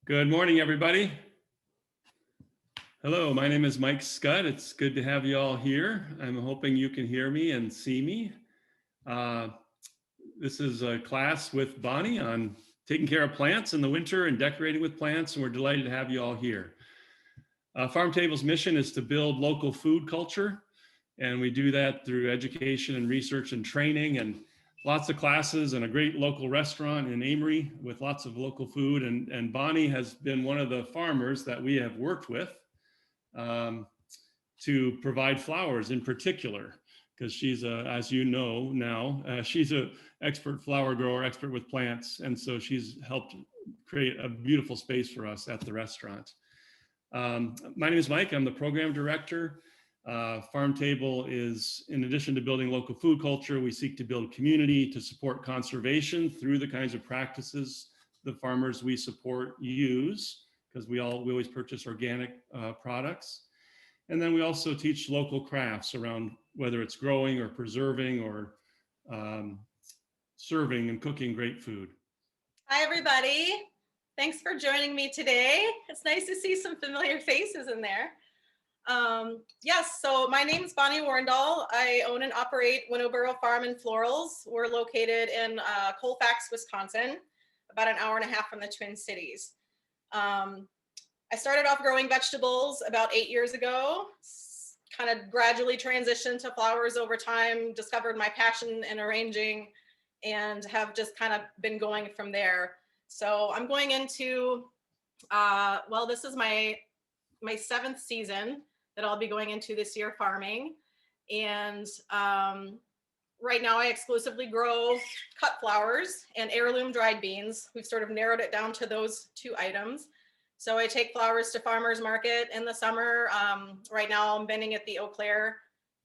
Good morning, everybody. Hello, my name is Mike Scott. It's good to have you all here. I'm hoping you can hear me and see me. Uh, this is a class with Bonnie on taking care of plants in the winter and decorating with plants, and we're delighted to have you all here. Farm Table's mission is to build local food culture, and we do that through education and research and training and lots of classes and a great local restaurant in Amory with lots of local food. And Bonnie has been one of the farmers that we have worked with to provide flowers in particular, because she's as you know now, she's an expert flower grower, expert with plants. And so she's helped create a beautiful space for us at the restaurant. My name is Mike. I'm the program director. Farm Table is, in addition to building local food culture, we seek to build community to support conservation through the kinds of practices the farmers we support use, because we always purchase organic products. And then we also teach local crafts around whether it's growing or preserving or serving and cooking great food. Hi, everybody. Thanks for joining me today. It's nice to see some familiar faces in there. Yes, so my name is Bonnie Warndahl. I own and operate Winnowburrow Farm and Florals. We're located in Colfax, Wisconsin, about an hour and a half from the Twin Cities. I started off growing vegetables about 8 years ago, kind of gradually transitioned to flowers over time, discovered my passion in arranging, and have just kind of been going from there. So I'm going into, well, this is my 7th season that I'll be going into this year farming. And right now I exclusively grow cut flowers and heirloom dried beans. We've sort of narrowed it down to those 2 items. So I take flowers to farmers market in the summer. Right now I'm vending at the Eau Claire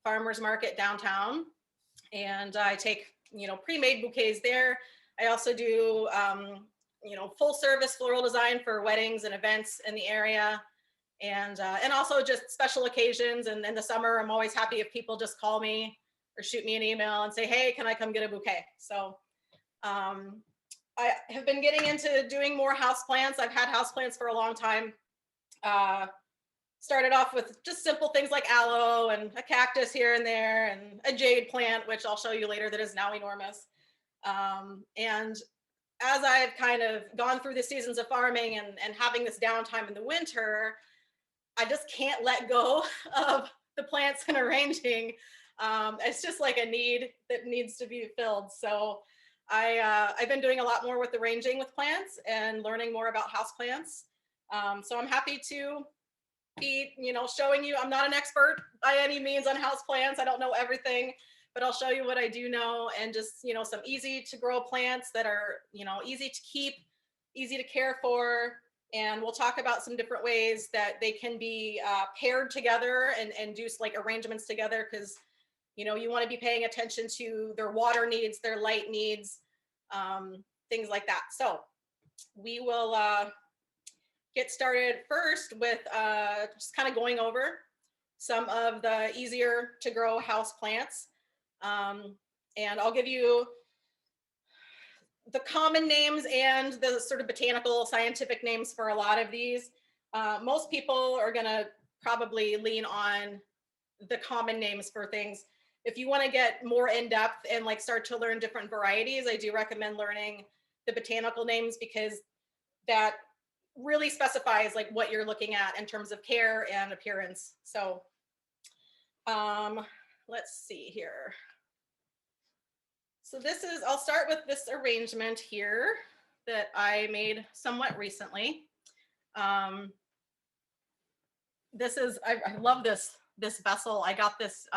Farmers Market downtown. And I take, pre-made bouquets there. I also do, full service floral design for weddings and events in the area. And also just special occasions. And in the summer, I'm always happy if people just call me or shoot me an email and say, hey, can I come get a bouquet? So I have been getting into doing more houseplants. I've had houseplants for a long time. Started off with just simple things like aloe and a cactus here and there and a jade plant, which I'll show you later, that is now enormous. And as I've kind of gone through the seasons of farming and having this downtime in the winter, I just can't let go of the plants and arranging. It's just like a need that needs to be filled. So I've been doing a lot more with arranging with plants and learning more about houseplants. So I'm happy to be, showing you. I'm not an expert by any means on houseplants. I don't know everything, but I'll show you what I do know, and just, some easy to grow plants that are, easy to keep, easy to care for. And we'll talk about some different ways that they can be paired together and do like arrangements together, because you want to be paying attention to their water needs, their light needs, things like that. So we will get started first with just kind of going over some of the easier to grow house plants. And I'll give you the common names and the sort of botanical scientific names for a lot of these. Most people are going to probably lean on the common names for things. If you want to get more in depth and like start to learn different varieties, I do recommend learning the botanical names, because that really specifies like what you're looking at in terms of care and appearance. So let's see here. So I'll start with this arrangement here that I made somewhat recently. I love this vessel. I got this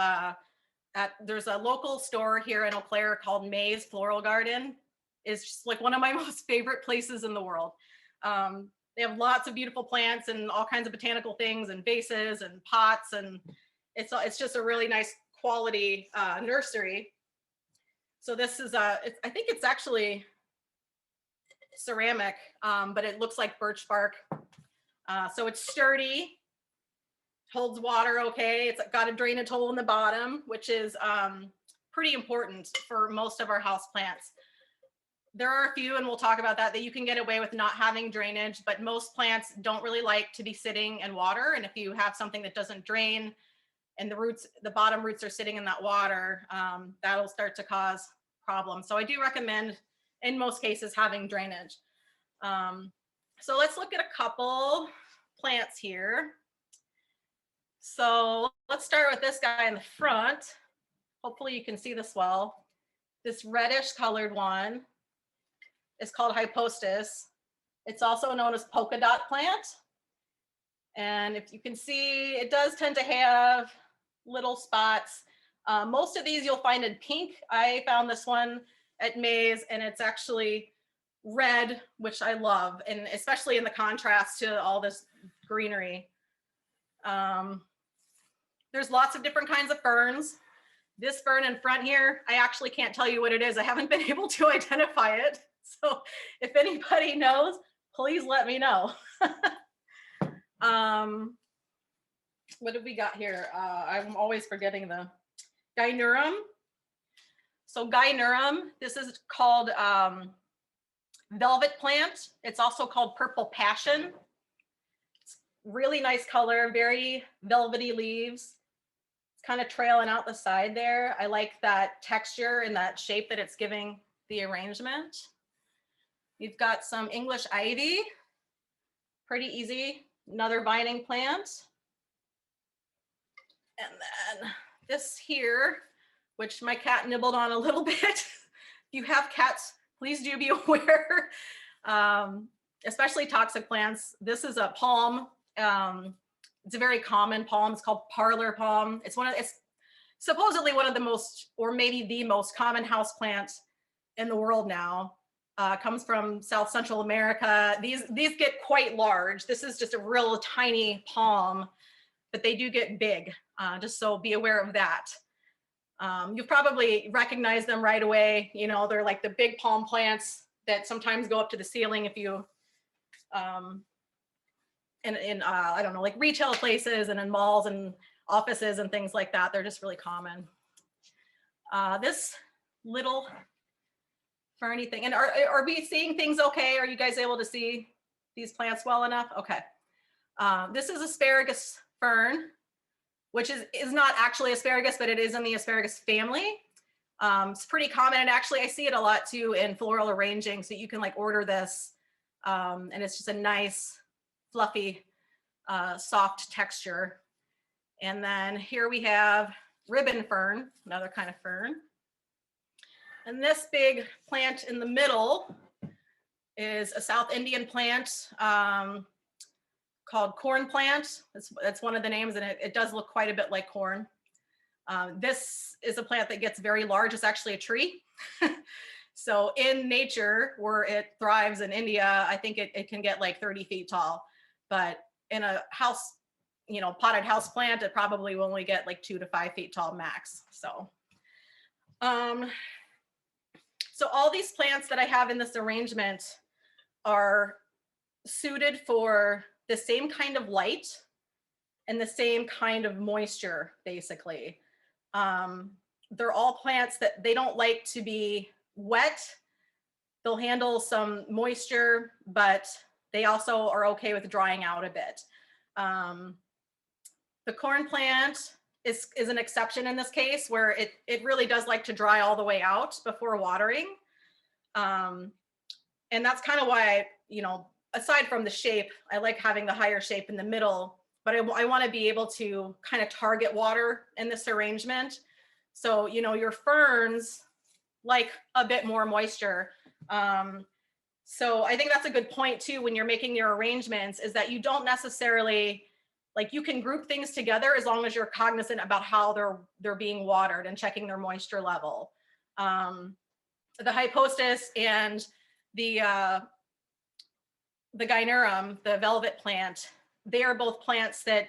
there's a local store here in Eau Claire called May's Floral Garden. It's just like one of my most favorite places in the world. They have lots of beautiful plants and all kinds of botanical things and vases and pots, and it's just a really nice quality nursery. So this is I think it's actually ceramic, but it looks like birch bark. So it's sturdy, holds water okay. It's got a drainage hole in the bottom, which is pretty important for most of our house plants. there are a few, and we'll talk about that you can get away with not having drainage, but most plants don't really like to be sitting in water. And if you have something that doesn't drain and the bottom roots are sitting in that water, that'll start to cause problems. So I do recommend, in most cases, having drainage. So let's look at a couple plants here. So let's start with this guy in the front. Hopefully you can see this well. This reddish colored one is called Hypostis. It's also known as polka dot plant. And if you can see, it does tend to have little spots. Most of these you'll find in pink. I found this one at Mays, and it's actually red, which I love, and especially in the contrast to all this greenery. There's lots of different kinds of ferns. This fern in front here, I actually can't tell you what it is. I haven't been able to identify it. So if anybody knows, please let me know. What have we got here? I'm always forgetting the Gynurum. So Gynurum, this is called velvet plant. It's also called purple passion. It's really nice color, very velvety leaves. It's kind of trailing out the side there. I like that texture and that shape that it's giving the arrangement. You've got some English ivy, pretty easy, another vining plant. And then this here, which my cat nibbled on a little bit. If you have cats, please do be aware, especially toxic plants. This is a palm. It's a very common palm. It's called parlor palm. It's supposedly one of the most, or maybe the most common house plant in the world now. Comes from South Central America. These get quite large. This is just a real tiny palm, but they do get big. Just so be aware of that. You'll probably recognize them right away. You know, they're like the big palm plants that sometimes go up to the ceiling if you, in I don't know, like retail places and in malls and offices and things like that. They're just really common. This little ferny thing, and are we seeing things okay? Are you guys able to see these plants well enough? Okay. This is asparagus fern, which is not actually asparagus, but it is in the asparagus family. It's pretty common, and actually I see it a lot too in floral arranging, so you can like order this, and it's just a nice, fluffy, soft texture. And then here we have ribbon fern, another kind of fern. And this big plant in the middle is a South Indian plant called corn plant. That's one of the names, and it does look quite a bit like corn. This is a plant that gets very large. It's actually a tree. So in nature, where it thrives in India, I think it can get like 30 feet tall. But in a house, you know, potted house plant, it probably will only get like 2 to 5 feet tall max. So all these plants that I have in this arrangement are suited for the same kind of light and the same kind of moisture, basically. They're all plants that they don't like to be wet. They'll handle some moisture, but they also are okay with drying out a bit. The corn plant is an exception in this case, where it really does like to dry all the way out before watering. And that's kind of why, you know, aside from the shape, I like having the higher shape in the middle, but I want to be able to kind of target water in this arrangement. So, you know, your ferns like a bit more moisture. So I think that's a good point too, when you're making your arrangements, is that you don't necessarily, like, you can group things together as long as you're cognizant about how they're being watered and checking their moisture level. The Hypostis and the Gynurum, the velvet plant, they are both plants that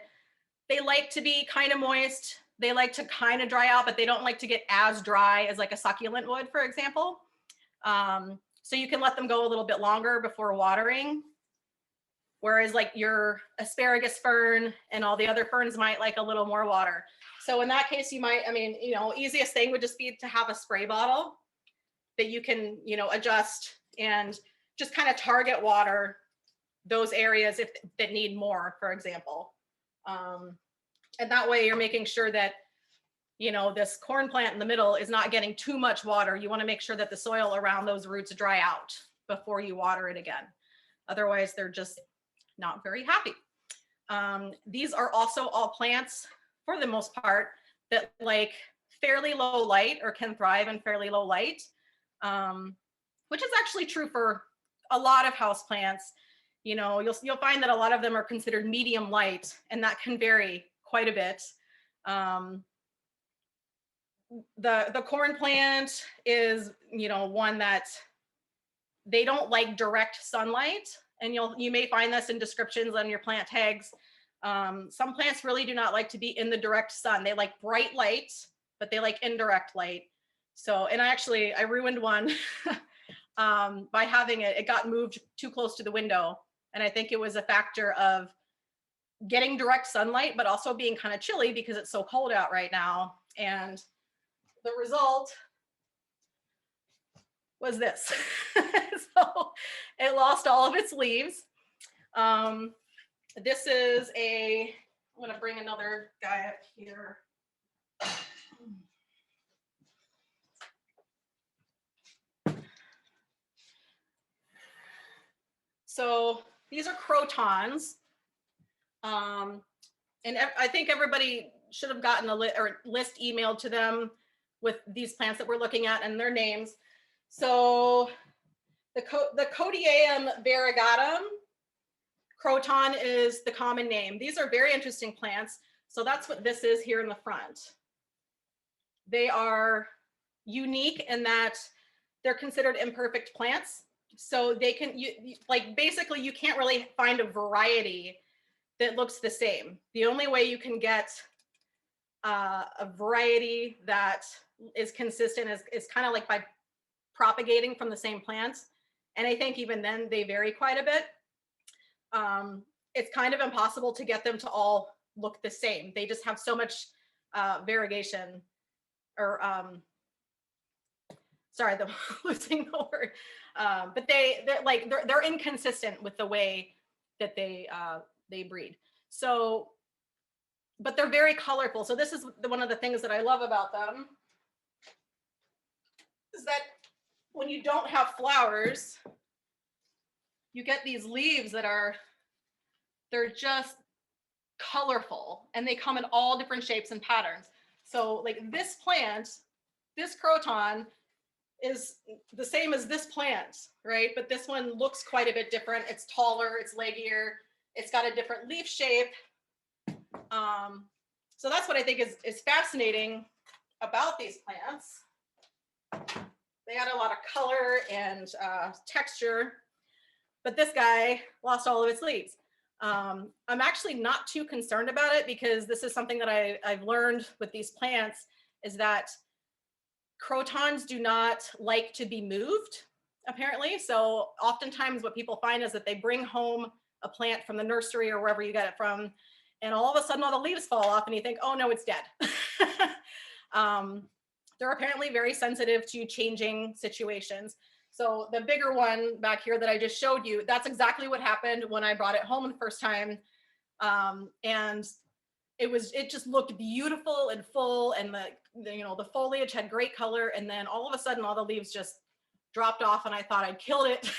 they like to be kind of moist. They like to kind of dry out, but they don't like to get as dry as like a succulent would, for example. So you can let them go a little bit longer before watering. Whereas like your asparagus fern and all the other ferns might like a little more water. So in that case, you might, I mean, you know, easiest thing would just be to have a spray bottle that you can, you know, adjust and just kind of target water those areas if that need more, for example. And that way you're making sure that, you know, this corn plant in the middle is not getting too much water. You want to make sure that the soil around those roots dry out before you water it again. Otherwise, they're just not very happy. These are also all plants, for the most part, that like fairly low light or can thrive in fairly low light, which is actually true for a lot of house plants. You know, you'll find that a lot of them are considered medium light, and that can vary quite a bit. The corn plant is, you know, one that they don't like direct sunlight, and you may find this in descriptions on your plant tags. Some plants really do not like to be in the direct sun. They like bright light, but they like indirect light. So, and I ruined one by having it got moved too close to the window. And I think it was a factor of getting direct sunlight, but also being kind of chilly because it's so cold out right now. And the result was this. So it lost all of its leaves. This is I'm gonna bring another guy up here. So these are crotons. And I think everybody should have gotten a list emailed to them with these plants that we're looking at and their names. So the Codiaeum variegatum croton is the common name. These are very interesting plants. So that's what this is here in the front. They are unique in that they're considered imperfect plants. So they can, basically you can't really find a variety that looks the same. The only way you can get a variety that is consistent is kind of like by propagating from the same plants. And I think even then they vary quite a bit. It's kind of impossible to get them to all look the same. They just have so much variegation, or sorry, I'm losing the word. But they're inconsistent with the way that they breed. So, but they're very colorful. So this is one of the things that I love about them, is that when you don't have flowers, you get these leaves that they're just colorful, and they come in all different shapes and patterns. So like this plant, this croton is the same as this plant, right? But this one looks quite a bit different. It's taller, it's leggier, it's got a different leaf shape. So that's what I think is fascinating about these plants. They had a lot of color and texture, but this guy lost all of its leaves. I'm actually not too concerned about it, because this is something that I've learned with these plants, is that crotons do not like to be moved, apparently. So oftentimes what people find is that they bring home a plant from the nursery or wherever you get it from, and all of a sudden all the leaves fall off and you think, oh no, it's dead. They're apparently very sensitive to changing situations. So the bigger one back here that I just showed you, that's exactly what happened when I brought it home the first time. And it just looked beautiful and full, and the foliage had great color, and then all of a sudden all the leaves just dropped off, and I thought I'd killed it.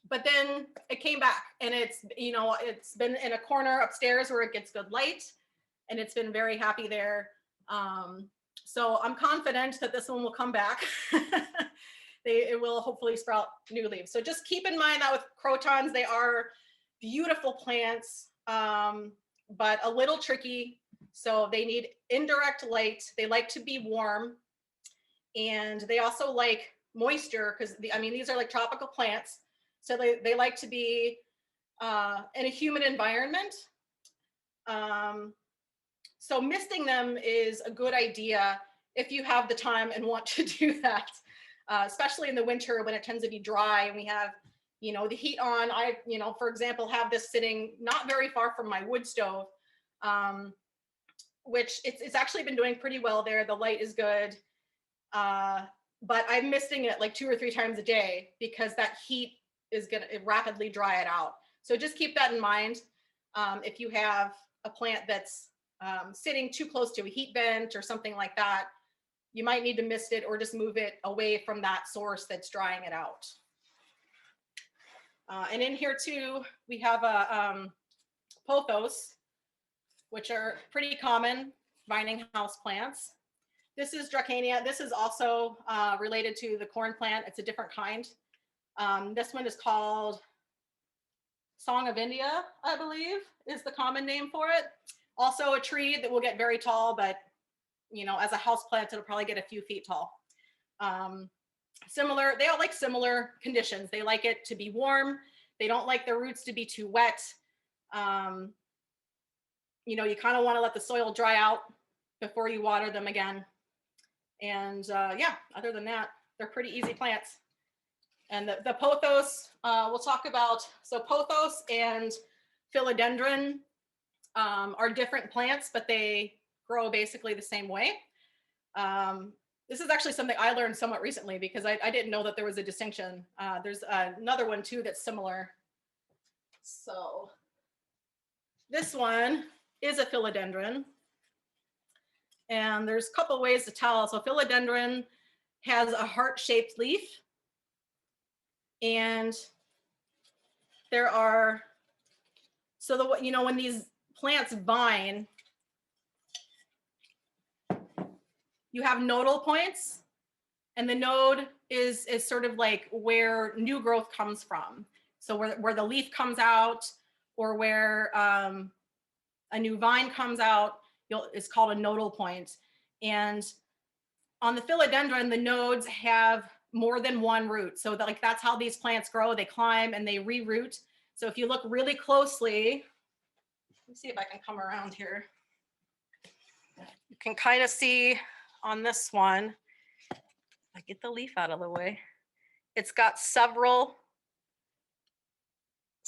But then it came back, and it's been in a corner upstairs where it gets good light, and it's been very happy there. So I'm confident that this one will come back. It will hopefully sprout new leaves. So just keep in mind that with crotons, they are beautiful plants, but a little tricky. So they need indirect light. They like to be warm, and they also like moisture, because these are like tropical plants. So they like to be in a humid environment. So misting them is a good idea if you have the time and want to do that, especially in the winter when it tends to be dry and we have, the heat on. I, for example, have this sitting not very far from my wood stove, which it's actually been doing pretty well there. The light is good. but I'm misting it like 2 or 3 times a day because that heat is going to rapidly dry it out. So just keep that in mind. If you have a plant that's sitting too close to a heat vent or something like that, you might need to mist it or just move it away from that source that's drying it out. And in here too, we have a pothos, which are pretty common vining house plants. This is Dracania. This is also related to the corn plant. It's a different kind. This one is called Song of India, I believe, is the common name for it. Also a tree that will get very tall, but you know, as a house plant, it'll probably get a few feet tall. Similar, they all like similar conditions. They like it to be warm. They don't like their roots to be too wet. You know, you kind of want to let the soil dry out before you water them again. And yeah, other than that, they're pretty easy plants. And the pothos, we'll talk about. So pothos and philodendron are different plants, but they grow basically the same way. This is actually something I learned somewhat recently because I didn't know that there was a distinction. There's another one too that's similar. So this one is a philodendron. And there's a couple ways to tell. So philodendron has a heart-shaped leaf. And there are, so you know, when these plants vine, you have nodal points, and the node is sort of like where new growth comes from. So where the leaf comes out, or where a new vine comes out, it's called a nodal point. And on the philodendron, the nodes have more than one root. So that's how these plants grow. They climb and they reroot. So if you look really closely, let me see if I can come around here. You can kind of see on this one, I get the leaf out of the way. It's got several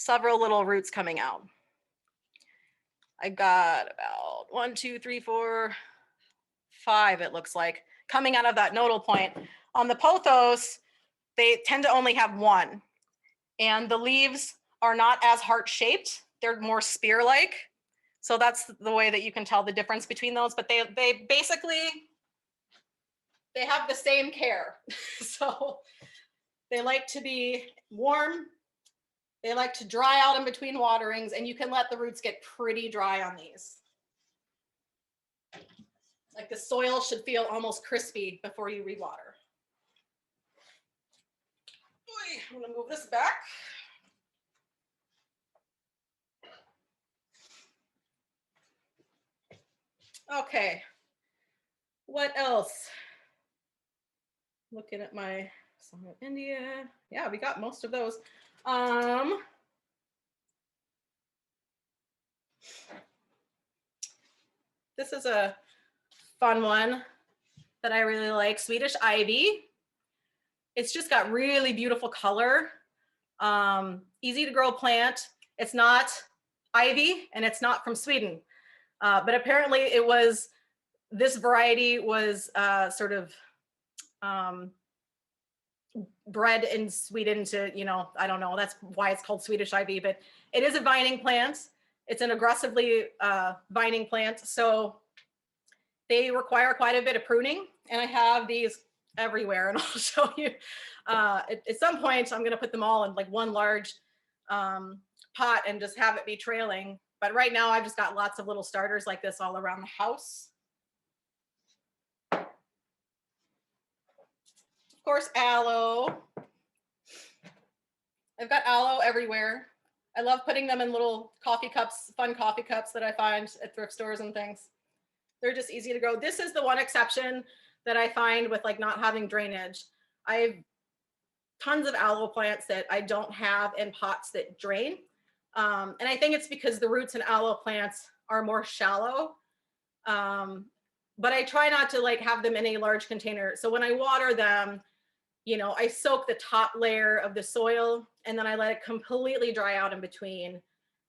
little roots coming out. I got about 1, 2, 3, 4, 5, it looks like, coming out of that nodal point. On the pothos, they tend to only have one. And the leaves are not as heart-shaped. They're more spear-like. So that's the way that you can tell the difference between those. But they basically, they have the same care. So they like to be warm. They like to dry out in between waterings, and you can let the roots get pretty dry on these. Like the soil should feel almost crispy before you rewater. I'm gonna move this back. Okay, what else? Looking at my Song of India. Yeah, we got most of those. This is a fun one that I really like, Swedish ivy. It's just got really beautiful color. Easy to grow plant. It's not ivy and it's not from Sweden. But apparently it was, this variety was sort of bred in Sweden to, you know, I don't know, that's why it's called Swedish ivy, but it is a vining plant. It's an aggressively vining plant. So they require quite a bit of pruning. And I have these everywhere, and I'll show you. At some point, I'm gonna put them all in like one large pot and just have it be trailing. But right now I've just got lots of little starters like this all around the house. Of course, aloe. I've got aloe everywhere. I love putting them in little coffee cups, fun coffee cups that I find at thrift stores and things. They're just easy to grow. This is the one exception that I find with like not having drainage. I have tons of aloe plants that I don't have in pots that drain. And I think it's because the roots in aloe plants are more shallow. But I try not to like have them in a large container. So when I water them, you know, I soak the top layer of the soil and then I let it completely dry out in between.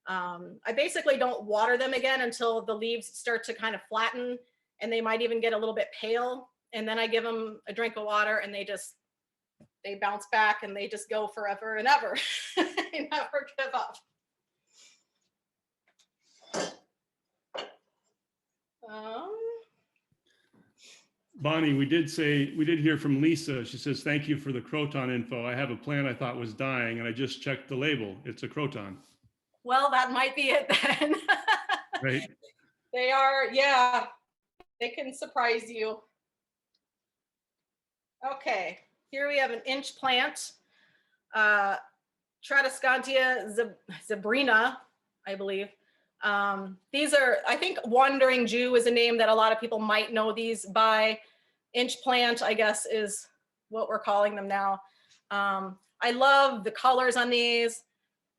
I basically don't water them again until the leaves start to kind of flatten and they might even get a little bit pale. and then I give them a drink of water, and they bounce back, and they just go forever and ever. They never give up. Bonnie, we did hear from Lisa. She says, thank you for the croton info. I have a plant I thought was dying, and I just checked the label. It's a croton. Well, that might be it then. Right. They are, yeah, they can surprise you. Okay, here we have an inch plant, Tradescantia zebrina, I believe. These are, I think Wandering Jew is a name that a lot of people might know these by. Inch plant, I guess, is what we're calling them now. I love the colors on these.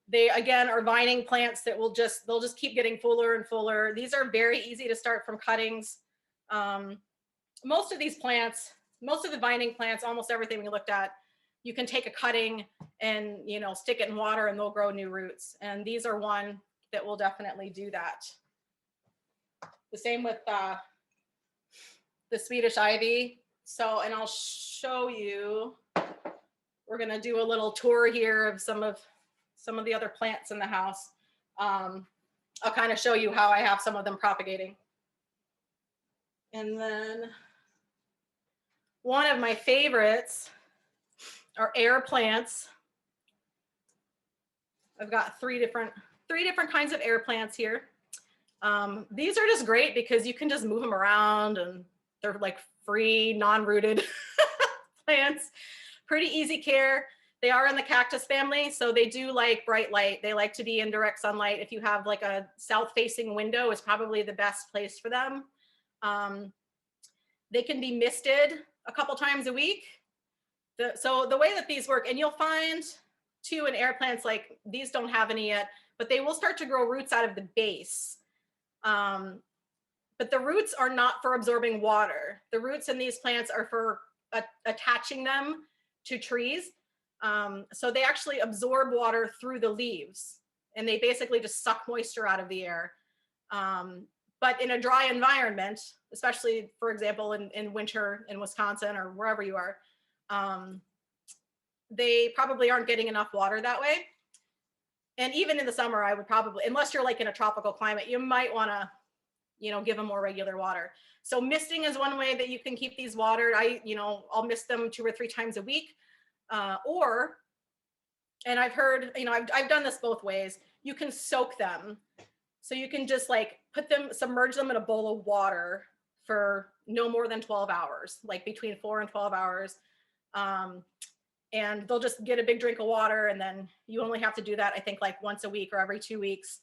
They, again, are vining plants that they'll just keep getting fuller and fuller. These are very easy to start from cuttings. Most of these plants, most of the vining plants, almost everything we looked at, you can take a cutting and, you know, stick it in water and they'll grow new roots. And these are one that will definitely do that. The same with the Swedish ivy. So, and I'll show you, we're gonna do a little tour here of some of the other plants in the house. I'll kind of show you how I have some of them propagating. And then one of my favorites are air plants. I've got three different kinds of air plants here. These are just great because you can just move them around and they're like free, non-rooted plants. Pretty easy care. They are in the cactus family, so they do like bright light. They like to be in direct sunlight. If you have like a south-facing window, is probably the best place for them. They can be misted a couple times a week. So the way that these work, and you'll find too in air plants, like these don't have any yet, but they will start to grow roots out of the base. But the roots are not for absorbing water. The roots in these plants are for attaching them to trees. So they actually absorb water through the leaves, and they basically just suck moisture out of the air. But in a dry environment, especially, for example, in winter in Wisconsin or wherever you are, they probably aren't getting enough water that way. And even in the summer, I would probably, unless you're like in a tropical climate, you might want to, you know, give them more regular water. So misting is one way that you can keep these watered. I'll mist them 2 or 3 times a week. And I've heard, I've done this both ways. You can soak them. So you can just like submerge them in a bowl of water for no more than 12 hours, like between 4 and 12 hours. And they'll just get a big drink of water, and then you only have to do that, I think, like once a week or every 2 weeks.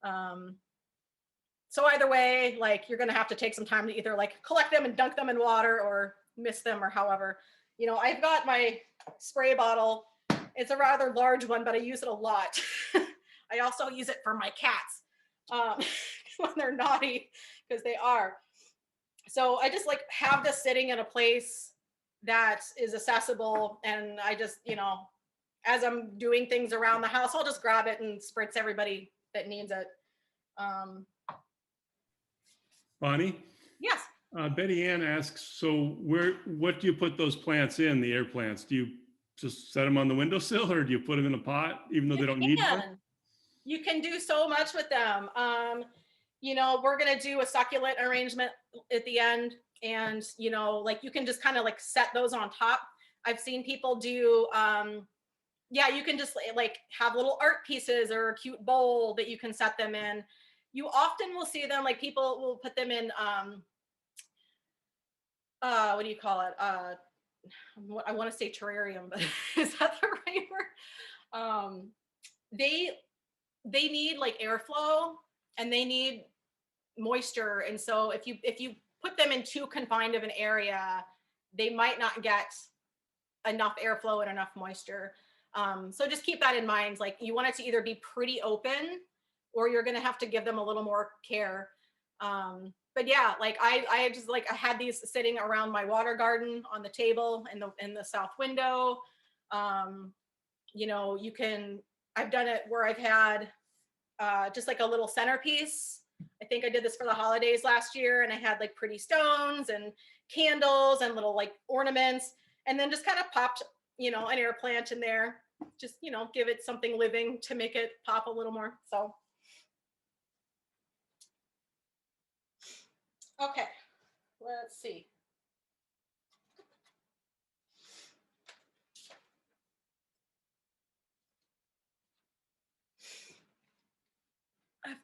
So either way, like you're gonna have to take some time to either like collect them and dunk them in water or mist them or however. I've got my spray bottle. It's a rather large one, but I use it a lot. I also use it for my cats when they're naughty, because they are. So I just like have this sitting in a place that is accessible, and I just, as I'm doing things around the house, I'll just grab it and spritz everybody that needs it. Bonnie? Yes. Betty Ann asks, so what do you put those plants in, the air plants? Do you just set them on the windowsill, or do you put them in a pot, even though they don't need one? You can do so much with them. We're going to do a succulent arrangement at the end, and, like you can just kind of like set those on top. I've seen people do, you can just like have little art pieces or a cute bowl that you can set them in. You often will see them, like people will put them in, what do you call it? I want to say terrarium, but is that the right word? They need like airflow, and they need moisture. And so if you put them in too confined of an area, they might not get enough airflow and enough moisture. So just keep that in mind. Like you want it to either be pretty open, or you're going to have to give them a little more care. But yeah, like I just like, I had these sitting around my water garden on the table in the south window. I've done it where I've had just like a little centerpiece I think I did this for the holidays last year, and I had like pretty stones and candles and little like ornaments, and then just kind of popped, an air plant in there. Just, give it something living to make it pop a little more. So, okay, let's see.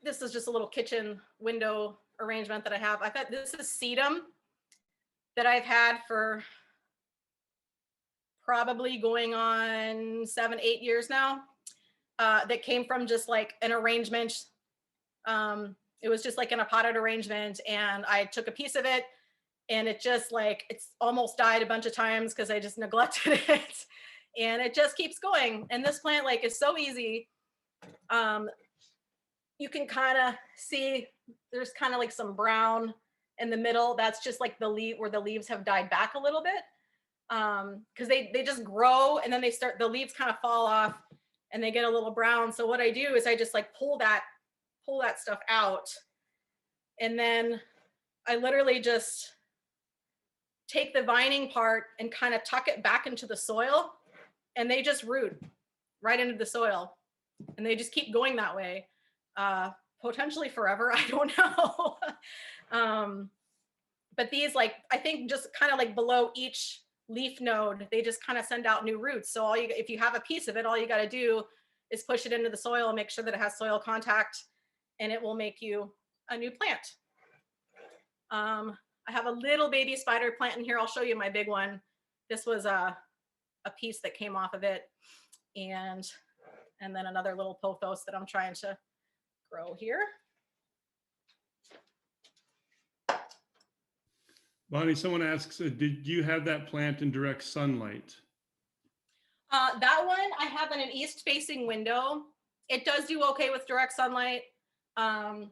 This is just a little kitchen window arrangement that I have. I've had, this is sedum that I've had for probably going on 7-8 years now. That came from just like an arrangement. It was just like in a potted arrangement, and I took a piece of it, and it just like, it's almost died a bunch of times because I just neglected it, and it just keeps going. And this plant like is so easy. You can kind of see there's kind of like some brown in the middle. That's just like the leaf where the leaves have died back a little bit. Because they just grow, and then the leaves kind of fall off and they get a little brown. So what I do is I just like pull that stuff out, and then I literally just take the vining part and kind of tuck it back into the soil, and they just root right into the soil, and they just keep going that way, potentially forever. I don't know. But these, like, I think just kind of like below each leaf node, they just kind of send out new roots. So if you have a piece of it, all you got to do is push it into the soil and make sure that it has soil contact, and it will make you a new plant. I have a little baby spider plant in here. I'll show you my big one. This was a piece that came off of it, and then another little pothos that I'm trying to grow here. Bonnie, someone asks, did you have that plant in direct sunlight? That one I have in an east-facing window. It does do okay with direct sunlight. I've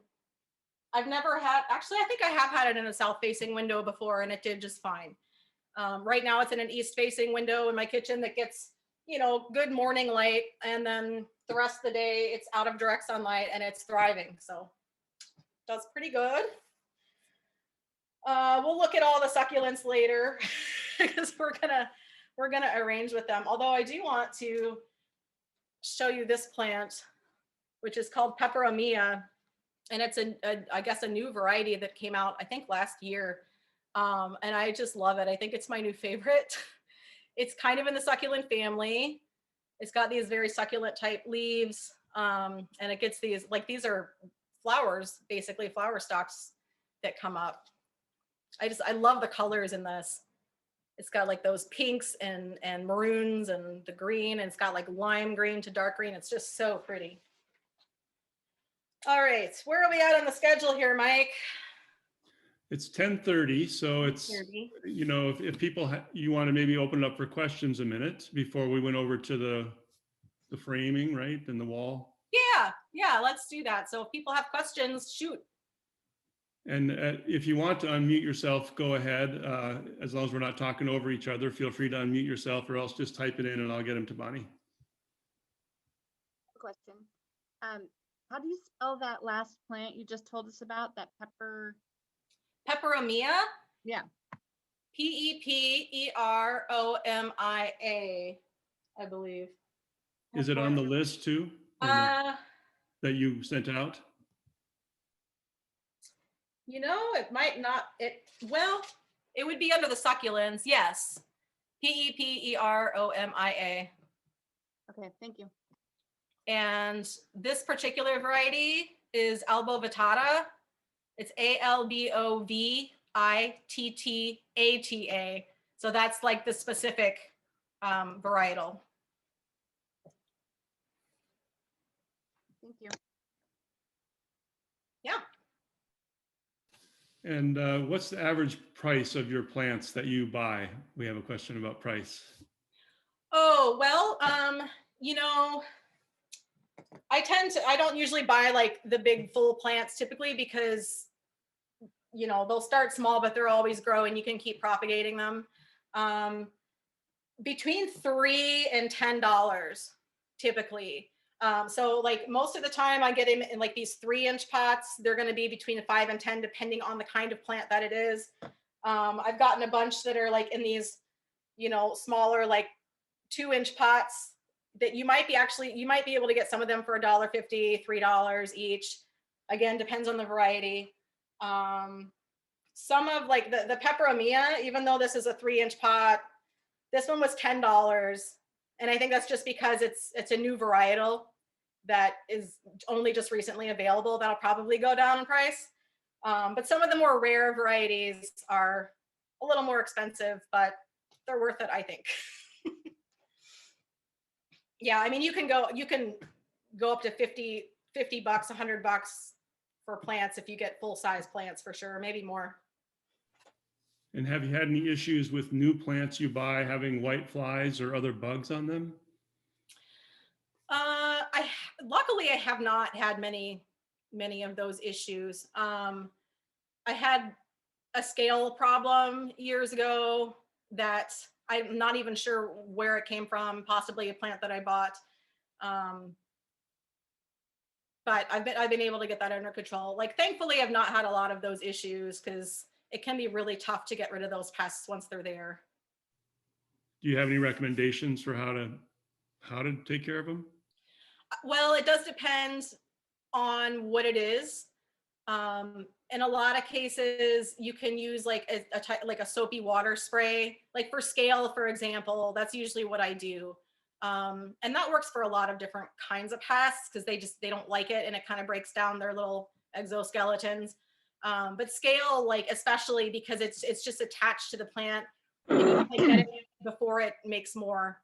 never had, actually, I think I have had it in a south-facing window before, and it did just fine. Right now it's in an east-facing window in my kitchen that gets, good morning light, and then the rest of the day it's out of direct sunlight and it's thriving. So does pretty good. We'll look at all the succulents later because we're gonna arrange with them. Although I do want to show you this plant, which is called peperomia, and it's I guess a new variety that came out I think last year, and I just love it. I think it's my new favorite. It's kind of in the succulent family. It's got these very succulent type leaves, and it gets these, like, these are flowers, basically flower stalks that come up. I love the colors in this. It's got like those pinks and maroons and the green, and it's got like lime green to dark green. It's just so pretty. All right, where are we at on the schedule here, Mike? It's 10:30, so it's, 10:30. if people, you want to maybe open it up for questions a minute before we went over to the framing, right, and the wall. Yeah, let's do that. So if people have questions, shoot. And if you want to unmute yourself, go ahead. As long as we're not talking over each other, feel free to unmute yourself, or else just type it in and I'll get them to Bonnie. Question. How do you spell that last plant you just told us about, that pepper? Peperomia? Yeah. Peperomia, I believe. Is it on the list too? That you sent out? It might not, well, it would be under the succulents, yes. Peperomia. Okay, thank you. And this particular variety is albovitata. It's ALBOVITTATA. So that's like the specific varietal. Thank you. Yeah. And what's the average price of your plants that you buy? We have a question about price. Oh, well, I don't usually buy like the big full plants typically because, they'll start small, but they're always growing. You can keep propagating them. Between $3 and $10 typically. So like most of the time I get them in like these 3-inch pots. They're going to be between 5 and 10, depending on the kind of plant that it is. I've gotten a bunch that are like in these, smaller, like 2-inch pots that you might be able to get some of them for $1.50, $3 each. Again, depends on the variety. Some of like the peperomia, even though this is a 3-inch pot, this one was $10. And I think that's just because it's a new varietal that is only just recently available. That'll probably go down in price. But some of the more rare varieties are a little more expensive, but they're worth it, I think. Yeah, I mean, you can go up to 50 bucks, $100 for plants if you get full size plants, for sure, maybe more. And have you had any issues with new plants you buy having white flies or other bugs on them? Luckily I have not had many of those issues. I had a scale problem years ago that I'm not even sure where it came from, possibly a plant that I bought. But I've been able to get that under control. Like, thankfully I've not had a lot of those issues, because it can be really tough to get rid of those pests once they're there. Do you have any recommendations for how to take care of them? Well, it does depend on what it is. In a lot of cases, you can use like a soapy water spray. Like for scale, for example, that's usually what I do. And that works for a lot of different kinds of pests, because they don't like it, and it kind of breaks down their little exoskeletons. But scale, like, especially because it's just attached to the plant, and you have to get it before it makes more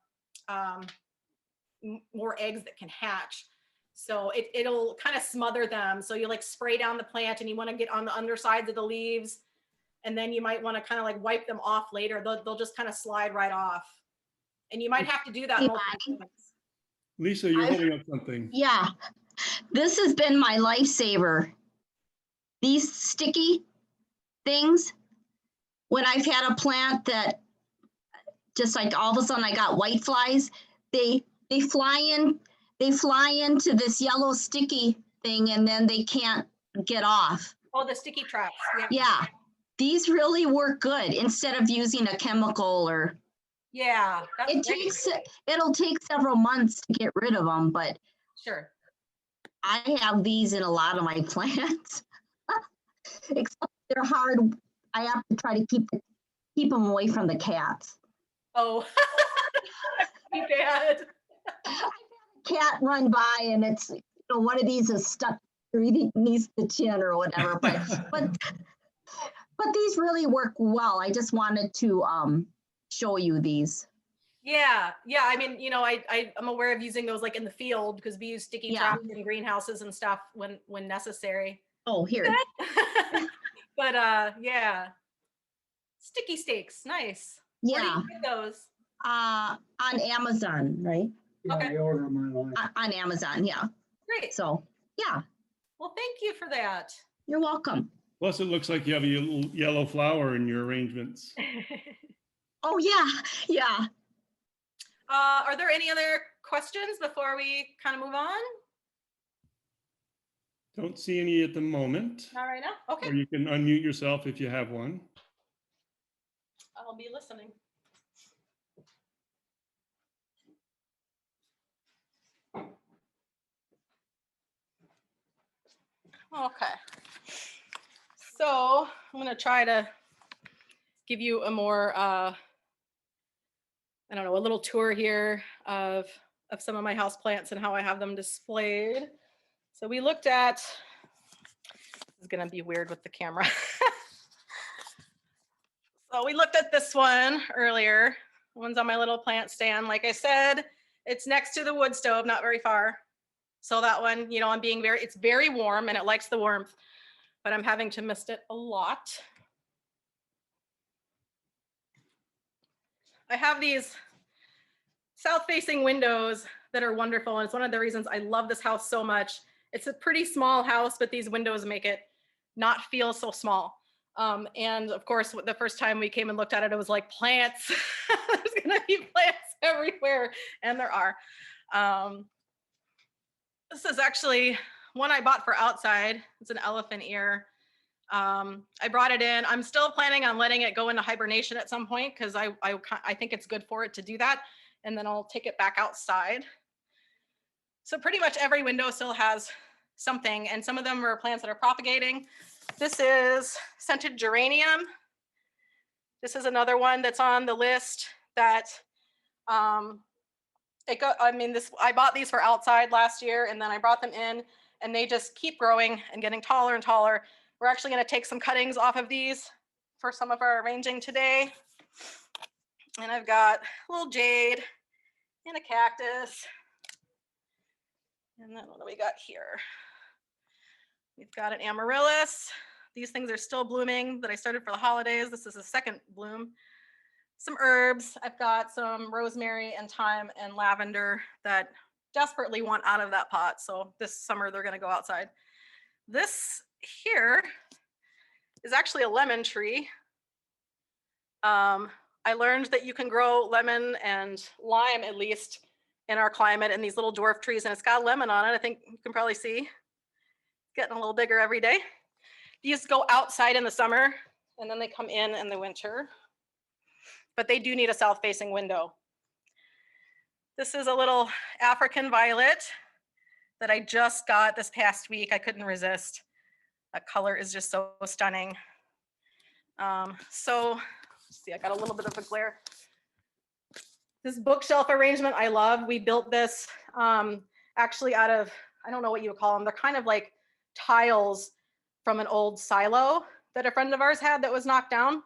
eggs that can hatch. So it'll kind of smother them. So you like spray down the plant, and you want to get on the undersides of the leaves, and then you might want to kind of like wipe them off later. They'll just kind of slide right off. And you might have to do that multiple times. Lisa, you're holding up something. Yeah, this has been my lifesaver. These sticky things, when I've had a plant that just like all of a sudden I got white flies, they fly into this yellow sticky thing, and then they can't get off. Oh, the sticky traps. Yeah, these really work good instead of using a chemical or. Yeah, it'll take several months to get rid of them, but sure. I have these in a lot of my plants. Except they're hard. I have to try to keep them away from the cats. Oh, too bad. I've had a cat run by, and it's one of these is stuck underneath the chin or whatever. But these really work well. I just wanted to show you these. Yeah. I mean, I'm aware of using those like in the field, because we use sticky traps in greenhouses and stuff when necessary. Oh, here. But yeah, sticky steaks, nice. Yeah. Where do you get those? On Amazon, right? Yeah, Okay. I order them online. On Amazon, yeah. Great. So, yeah. Well, thank you for that. You're welcome. Plus, it looks like you have a little yellow flower in your arrangements. Oh, yeah. Are there any other questions before we kind of move on? Don't see any at the moment. Not right now? Okay. Or you can unmute yourself if you have one. I'll be listening. Okay. So I'm going to try to give you a more, I don't know, a little tour here of some of my houseplants and how I have them displayed. So we looked at, this is going to be weird with the camera. So we looked at this one earlier. The one's on my little plant stand. Like I said, it's next to the wood stove, not very far. So that one, I'm being it's very warm and it likes the warmth, but I'm having to mist it a lot. I have these south-facing windows that are wonderful, and it's one of the reasons I love this house so much. It's a pretty small house, but these windows make it not feel so small. And of course, the first time we came and looked at it, it was like plants. There's gonna be plants everywhere, and there are. This is actually one I bought for outside. It's an elephant ear. I brought it in. I'm still planning on letting it go into hibernation at some point because I think it's good for it to do that. And then I'll take it back outside. So pretty much every window still has something, and some of them are plants that are propagating. This is scented geranium. This is another one that's on the list that I bought these for outside last year, and then I brought them in, and they just keep growing and getting taller and taller. We're actually going to take some cuttings off of these for some of our arranging today. And I've got a little jade and a cactus. And then what do we got here? We've got an amaryllis. These things are still blooming that I started for the holidays. This is a second bloom. Some herbs. I've got some rosemary and thyme and lavender that desperately want out of that pot. So this summer they're going to go outside. This here is actually a lemon tree. I learned that you can grow lemon and lime, at least in our climate, in these little dwarf trees, and it's got a lemon on it. I think you can probably see. It's getting a little bigger every day. These go outside in the summer, and then they come in the winter. But they do need a south-facing window. This is a little African violet that I just got this past week. I couldn't resist. That color is just so stunning. So let's see, I got a little bit of a glare. This bookshelf arrangement I love. We built this actually out of, I don't know what you would call them. They're kind of like tiles from an old silo that a friend of ours had that was knocked down.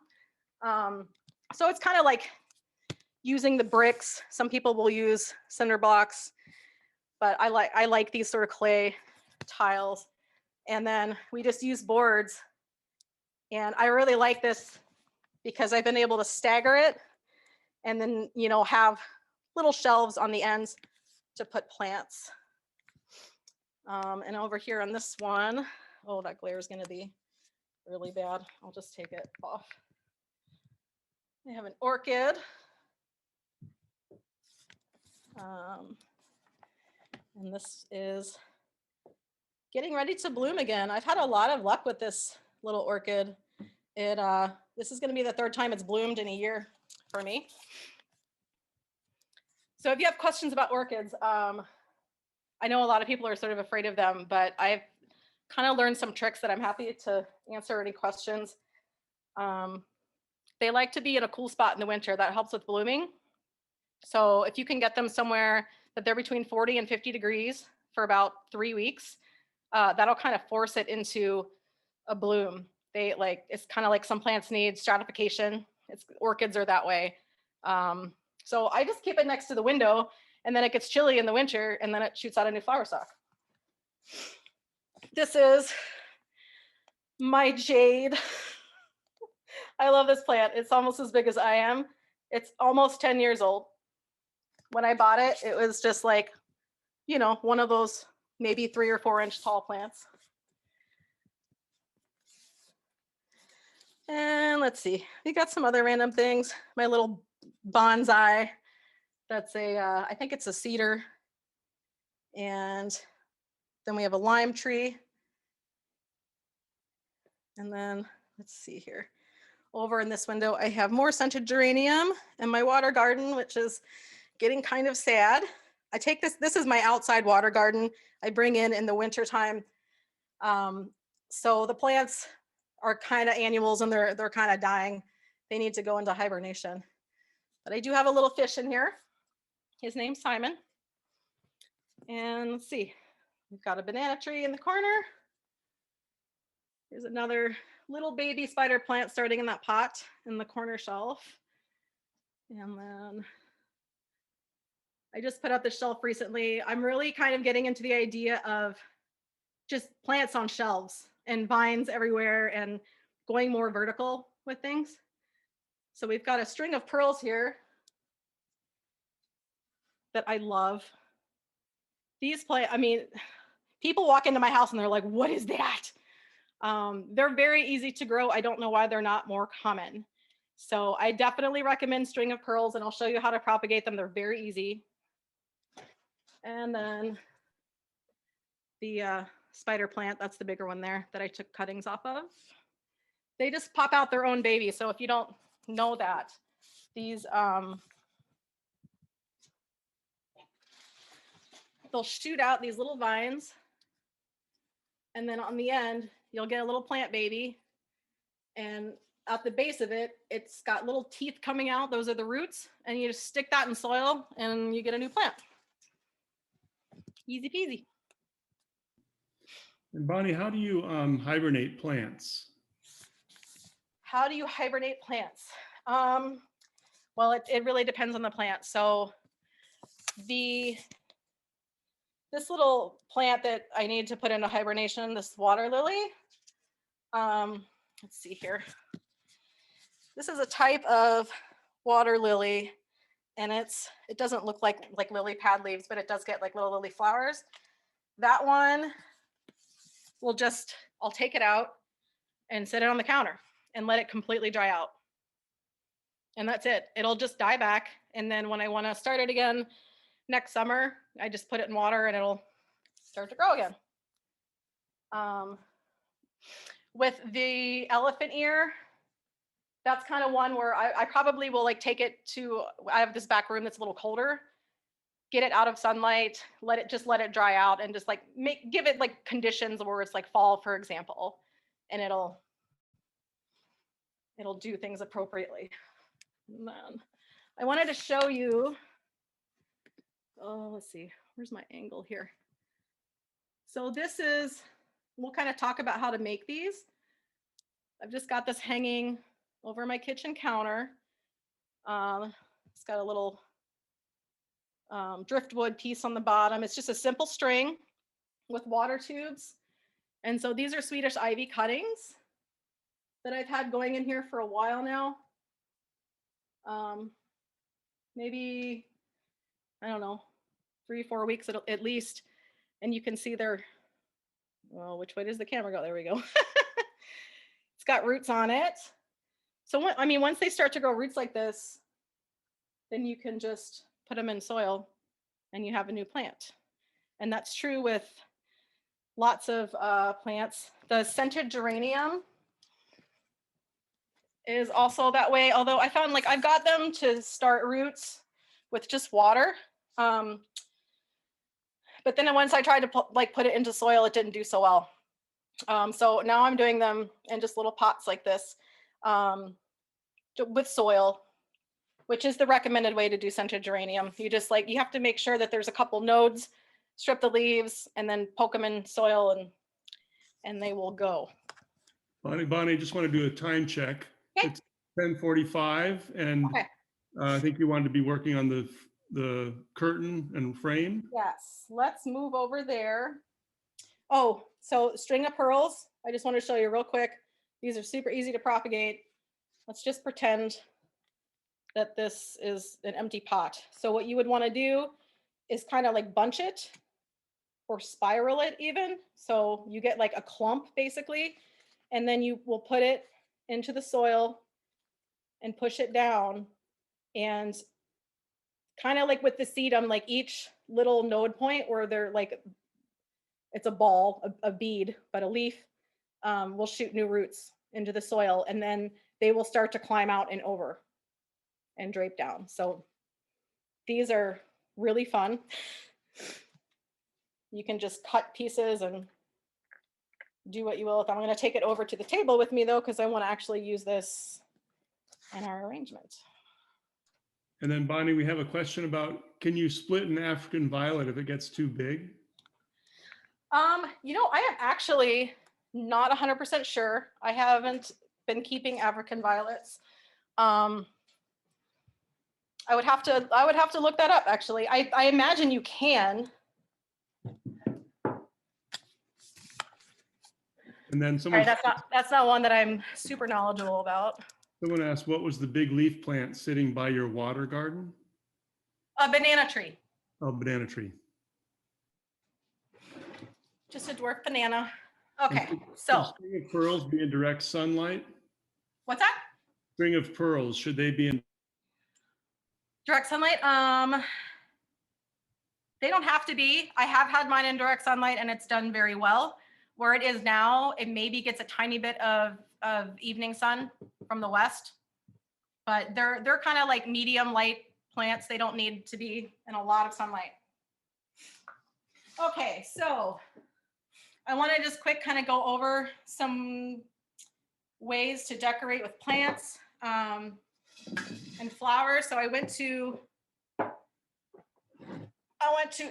So it's kind of like using the bricks. Some people will use cinder blocks, but I like these sort of clay tiles. And then we just use boards. And I really like this because I've been able to stagger it and then, you know, have little shelves on the ends to put plants. And over here on this one, oh, that glare is going to be really bad. I'll just take it off. I have an orchid. And this is getting ready to bloom again. I've had a lot of luck with this little orchid. This is going to be the third time it's bloomed in a year for me. So if you have questions about orchids, I know a lot of people are sort of afraid of them, but I've kind of learned some tricks that I'm happy to answer any questions. They like to be in a cool spot in the winter. That helps with blooming. So if you can get them somewhere that they're between 40 and 50 degrees for about 3 weeks, that'll kind of force it into a bloom. It's kind of like some plants need stratification. Orchids are that way. So I just keep it next to the window, and then it gets chilly in the winter, and then it shoots out a new flower stalk. This is my jade. I love this plant. It's almost as big as I am. It's almost 10 years old. When I bought it, it was just like, you know, one of those maybe 3 or 4 inch tall plants. And let's see, we got some other random things. My little bonsai, that's I think it's a cedar. And then we have a lime tree. And then let's see here. Over in this window, I have more scented geranium and my water garden, which is getting kind of sad. I take this is my outside water garden. I bring in the winter time. So the plants are kind of annuals and they're kind of dying. They need to go into hibernation. But I do have a little fish in here. His name's Simon. And let's see, we've got a banana tree in the corner. Here's another little baby spider plant starting in that pot in the corner shelf. And then I just put up this shelf recently. I'm really kind of getting into the idea of just plants on shelves and vines everywhere and going more vertical with things. So we've got a string of pearls here that I love. These plants, I mean, people walk into my house and they're like, what is that? They're very easy to grow. I don't know why they're not more common. So I definitely recommend string of pearls, and I'll show you how to propagate them. They're very easy. And then the spider plant. That's the bigger one there that I took cuttings off of. They just pop out their own baby. So if you don't know that, these they'll shoot out these little vines, and then on the end you'll get a little plant baby, and at the base of it, it's got little teeth coming out. Those are the roots, and you just stick that in soil and you get a new plant. Easy peasy. And Bonnie, how do you hibernate plants? How do you hibernate plants? Well, it really depends on the plant. So this little plant that I need to put into hibernation, this water lily, let's see here. This is a type of water lily, and it doesn't look like lily pad leaves, but it does get like little lily flowers. That one will I'll take it out and set it on the counter and let it completely dry out. And that's it. It'll just die back. And then when I want to start it again next summer, I just put it in water and it'll start to grow again. With the elephant ear, that's kind of one where I probably will like take it to, I have this back room that's a little colder, get it out of sunlight, let it dry out, and just like give it like conditions where it's like fall, for example, and it'll do things appropriately. And then I wanted to show you, let's see, where's my angle here? So we'll kind of talk about how to make these. I've just got this hanging over my kitchen counter. It's got a little driftwood piece on the bottom. It's just a simple string with water tubes. And so these are Swedish ivy cuttings that I've had going in here for a while now. Maybe, I don't know, 3-4 weeks at least. And you can see well, which way does the camera go? There we go. It's got roots on it. So once they start to grow roots like this, then you can just put them in soil and you have a new plant. And that's true with lots of plants. The scented geranium is also that way, although I found like I've got them to start roots with just water. But then once I tried to put it into soil, it didn't do so well. So now I'm doing them in just little pots like this with soil, which is the recommended way to do scented geranium. You have to make sure that there's a couple nodes, strip the leaves, and then poke them in soil, and they will go. Bonnie, just want to do a time check. Okay. It's 10:45, and Okay. I think you wanted to be working on the curtain and frame. Yes, let's move over there. Oh, so string of pearls. I just want to show you real quick. These are super easy to propagate. Let's just pretend that this is an empty pot. So what you would want to do is kind of like bunch it or spiral it even. So you get like a clump basically, and then you will put it into the soil and push it down, and kind of like with the sedum, like each little node point where they're like, it's a ball, a bead, but a leaf will shoot new roots into the soil, and then they will start to climb out and over and drape down. So these are really fun. You can just cut pieces and do what you will with them. I'm going to take it over to the table with me though, because I want to actually use this in our arrangement. And then Bonnie, we have a question about, can you split an African violet if it gets too big? I am actually not 100% sure. I haven't been keeping African violets. I would have to look that up actually. I imagine you can. And then Sorry, that's not one that I'm super knowledgeable about. someone asked, what was the big leaf plant sitting by your water garden? A banana tree. Oh, banana tree. Just a dwarf banana. Okay, Should so string of pearls be in direct sunlight? what's that? String of pearls, should they be in? Direct sunlight. They don't have to be. I have had mine in direct sunlight and it's done very well. Where it is now, it maybe gets a tiny bit of evening sun from the west, but they're kind of like medium light plants. They don't need to be in a lot of sunlight. Okay, so I want to just quick kind of go over some ways to decorate with plants and flowers. So I went to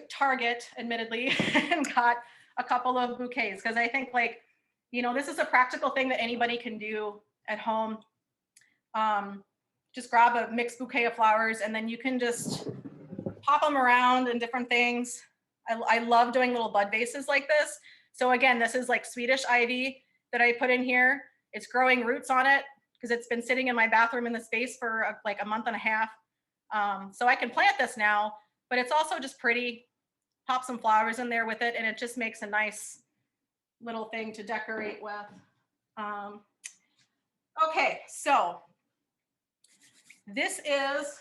Target, admittedly, and got a couple of bouquets because I think, like, you know, this is a practical thing that anybody can do at home. Just grab a mixed bouquet of flowers and then you can just pop them around in different things. I love doing little bud vases like this. So again, this is like Swedish ivy that I put in here. It's growing roots on it because it's been sitting in my bathroom in the space for like a month and a half. So I can plant this now, but it's also just pretty. Pop some flowers in there with it and it just makes a nice little thing to decorate with. Okay, so this is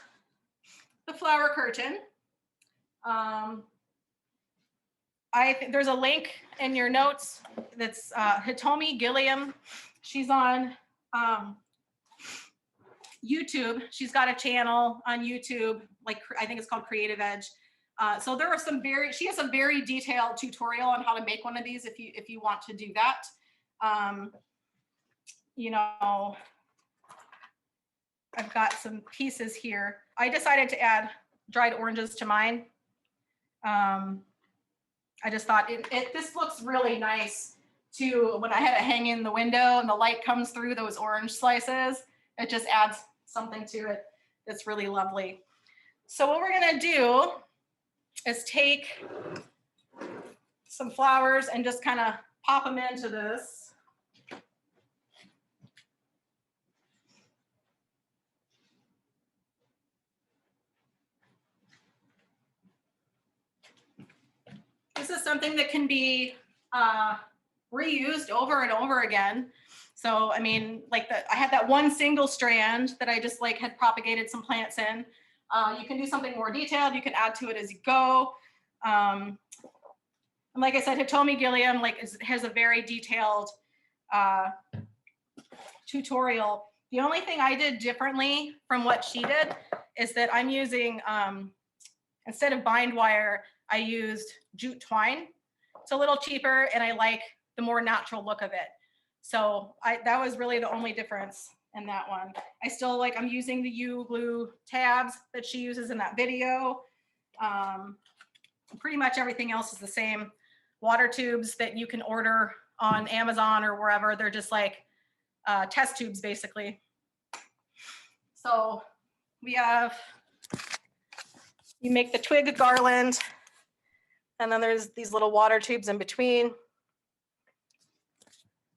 the flower curtain. There's a link in your notes that's Hitomi Gilliam. She's on YouTube. She's got a channel on YouTube, like I think it's called Creative Edge. So there are she has a very detailed tutorial on how to make one of these if you want to do that. You know, I've got some pieces here. I decided to add dried oranges to mine. I just thought this looks really nice too. When I had it hang in the window and the light comes through those orange slices, it just adds something to it that's really lovely. So what we're gonna do is take some flowers and just kind of pop them into this. This is something that can be reused over and over again. So, I mean, like I had that one single strand that I just like had propagated some plants in. You can do something more detailed. You can add to it as you go. And like I said, Hitomi Gilliam has a very detailed tutorial. The only thing I did differently from what she did is that I'm using, instead of bind wire, I used jute twine. It's a little cheaper and I like the more natural look of it. So that was really the only difference in that one. I still I'm using the U-glue tabs that she uses in that video. Pretty much everything else is the same. Water tubes that you can order on Amazon or wherever. They're just like test tubes basically. So we have, you make the twig garland and then there's these little water tubes in between.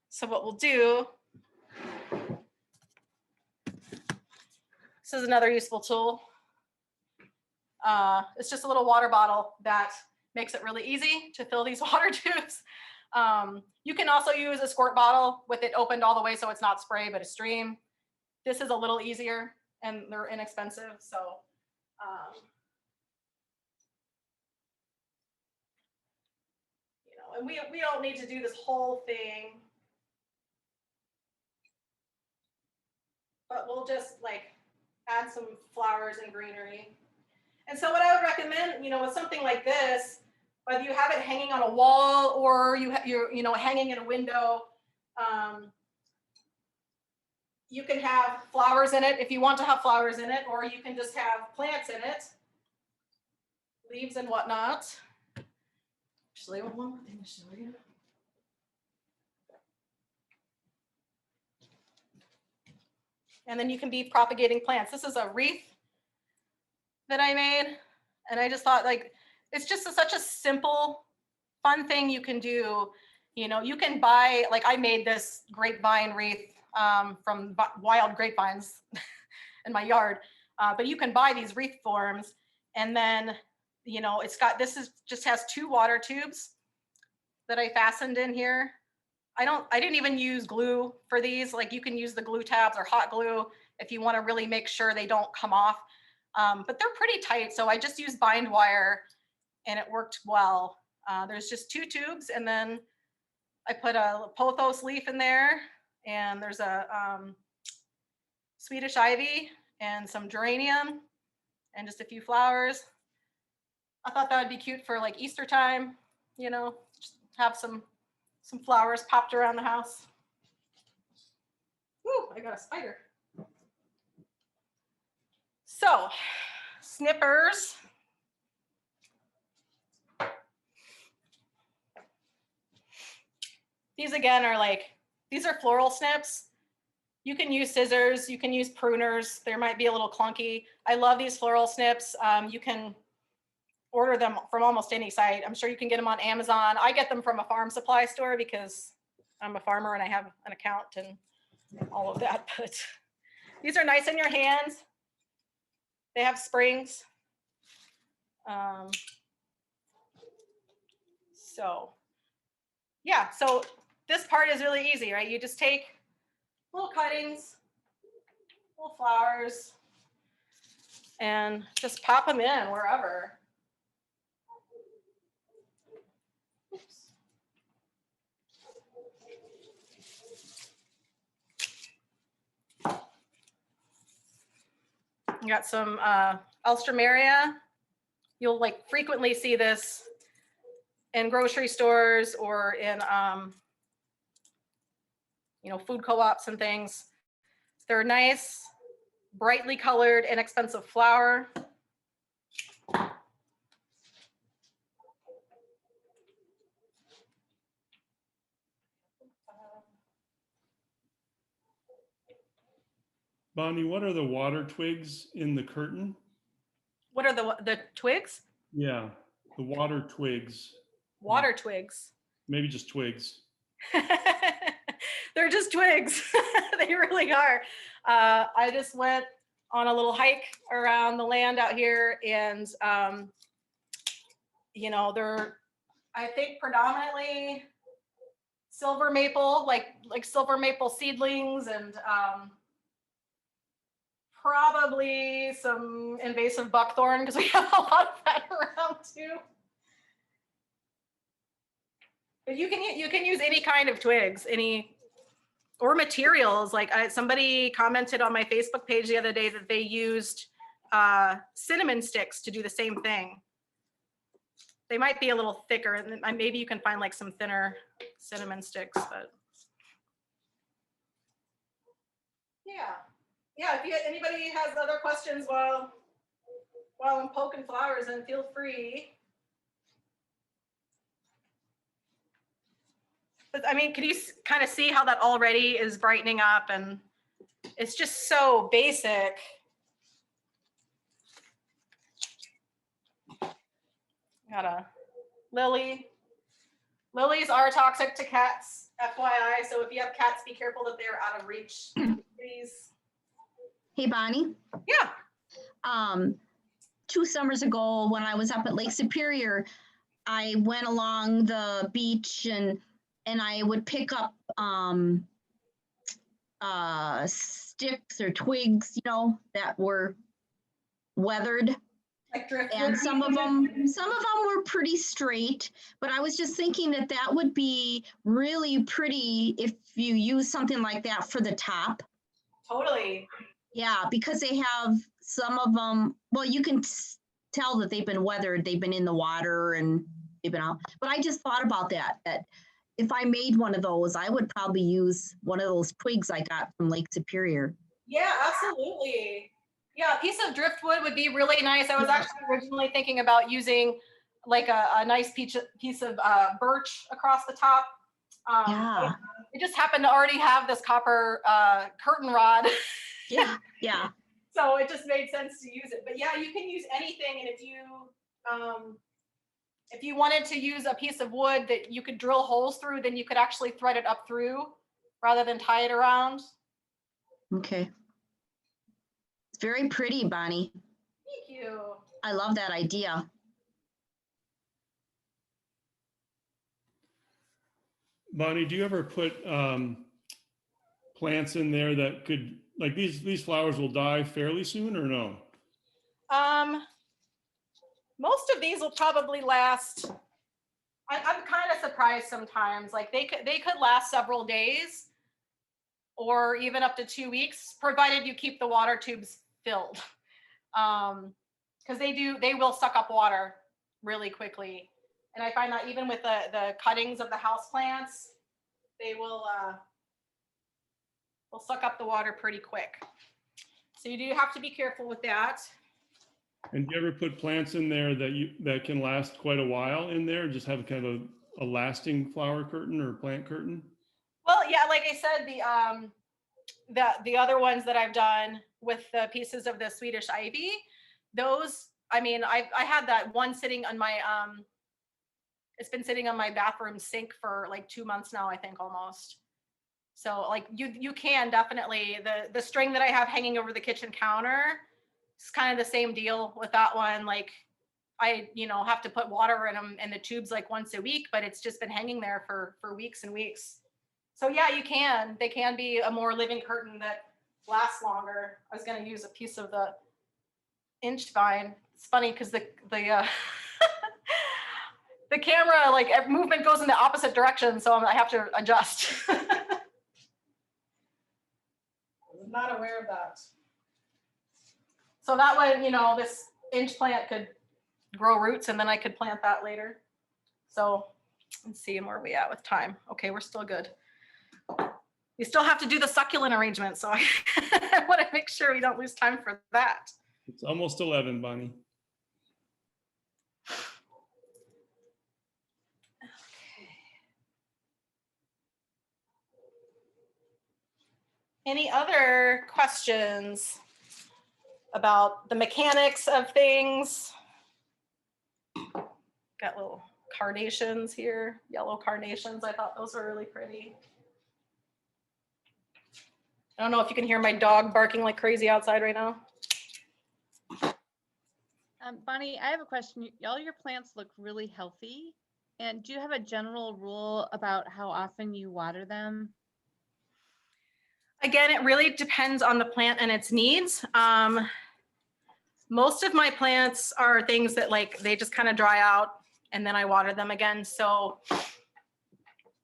So what we'll do, this is another useful tool. It's just a little water bottle that makes it really easy to fill these water tubes. You can also use a squirt bottle with it opened all the way so it's not spray but a stream. This is a little easier and they're inexpensive. So you know, and we don't need to do this whole thing, but we'll just add some flowers and greenery. And so what I would recommend, you know, with something like this, whether you have it hanging on a wall or you're hanging in a window, you can have flowers in it if you want to have flowers in it, or you can just have plants in it, leaves and whatnot. Actually, I have one more thing to show you. And then you can be propagating plants. This is a wreath that I made. And I just thought it's just such a simple, fun thing you can do. You know, you can buy, I made this grapevine wreath from wild grapevines in my yard. But you can buy these wreath forms and then, you know, just has 2 water tubes that I fastened in here. I didn't even use glue for these. You can use the glue tabs or hot glue if you want to really make sure they don't come off. But they're pretty tight. So I just use bind wire and it worked well. There's just 2 tubes, and then I put a pothos leaf in there, and there's a Swedish ivy and some geranium and just a few flowers. I thought that would be cute for like Easter time, you know, just have some flowers popped around the house. Ooh, I got a spider. So, snippers. These again are these are floral snips. You can use scissors, you can use pruners. They might be a little clunky. I love these floral snips. You can order them from almost any site. I'm sure you can get them on Amazon. I get them from a farm supply store because I'm a farmer and I have an account and all of that. But these are nice in your hands. They have springs. So yeah, so this part is really easy, right? You just take little cuttings, little flowers, and just pop them in wherever. Oops. You got some Alstroemeria. You'll frequently see this in grocery stores or in food co-ops and things. They're nice, brightly colored, inexpensive flower. Bonnie, what are the water twigs in the curtain? What are the twigs? Yeah, the water twigs. Water twigs. Maybe just twigs. They're just twigs. They really are. I just went on a little hike around the land out here, and they're, I think, predominantly silver maple, like silver maple seedlings, and probably some invasive buckthorn, because we have a lot of that around too. But you can use any kind of twigs, or materials. Somebody commented on my Facebook page the other day that they used cinnamon sticks to do the same thing. They might be a little thicker, and maybe you can find some thinner cinnamon sticks, but yeah. If anybody has other questions while I'm poking flowers, then feel free. But I mean, can you kind of see how that already is brightening up, and it's just so basic. Got a lily. Lilies are toxic to cats, FYI. So if you have cats, be careful that they're out of reach, please. Hey, Bonnie. Yeah. 2 summers ago, when I was up at Lake Superior, I went along the beach and I would pick up sticks or twigs, that were weathered. And some of them were pretty straight, but I was just thinking that would be really pretty if you use something like that for the top. Totally. Yeah, because they have some of them, well, you can tell that they've been weathered, they've been in the water and they've been out. But I just thought about that if I made one of those, I would probably use one of those twigs I got from Lake Superior. Yeah, absolutely. Yeah, a piece of driftwood would be really nice. I was actually originally thinking about using a nice piece of birch across the top. Yeah. It just happened to already have this copper curtain rod. Yeah. So it just made sense to use it. But yeah, you can use anything. And if you wanted to use a piece of wood that you could drill holes through, then you could actually thread it up through rather than tie it around. Okay. It's very pretty, Bonnie. Thank you. I love that idea. Bonnie, do you ever put plants in there that could, these flowers will die fairly soon, or no? most of these will probably last. I'm kind of surprised sometimes. Like they could last several days, or even up to 2 weeks, provided you keep the water tubes filled. Because they will suck up water really quickly. And I find that even with the cuttings of the house plants, they will suck up the water pretty quick. So you do have to be careful with that. And do you ever put plants in there that can last quite a while in there? Just have kind of a lasting flower curtain or plant curtain? Well, yeah, like I said, the other ones that I've done with the pieces of the Swedish ivy, those, I mean, I had that one sitting on my it's been sitting on my bathroom sink for like 2 months now, I think, almost. So like you can definitely, the string that I have hanging over the kitchen counter, it's kind of the same deal with that one. Like I, have to put water in them in the tubes like once a week, but it's just been hanging there for weeks and weeks. So yeah, they can be a more living curtain that lasts longer. I was going to use a piece of the inch vine. It's funny because the the camera, like movement goes in the opposite direction, so I have to adjust. I was not aware of that. So that way, this inch plant could grow roots, and then I could plant that later. So let's see where we at with time. Okay, we're still good. We still have to do the succulent arrangement, so I want to make sure we don't lose time for that. It's almost 11, Bonnie. Any other questions about the mechanics of things? Got little carnations here, yellow carnations. I thought those were really pretty. I don't know if you can hear my dog barking like crazy outside right now. Bonnie, I have a question. All your plants look really healthy. And do you have a general rule about how often you water them? Again, it really depends on the plant and its needs. Most of my plants are things that they just kind of dry out and then I water them again. So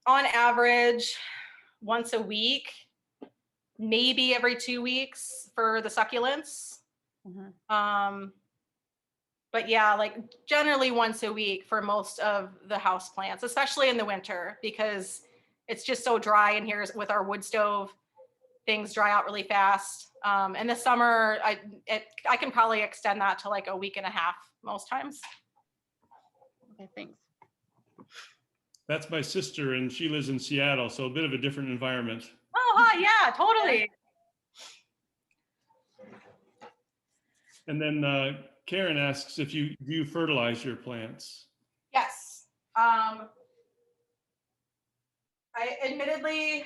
on average, once a week, maybe every 2 weeks for the succulents. Mm-hmm. But yeah, generally once a week for most of the house plants, especially in the winter, because it's just so dry in here with our wood stove. Things dry out really fast. In the summer, I can probably extend that to a week and a half most times. Okay, thanks. That's my sister, and she lives in Seattle, so a bit of a different environment. Oh, hi, yeah, totally. And then Karen asks if do you fertilize your plants? Yes. I admittedly,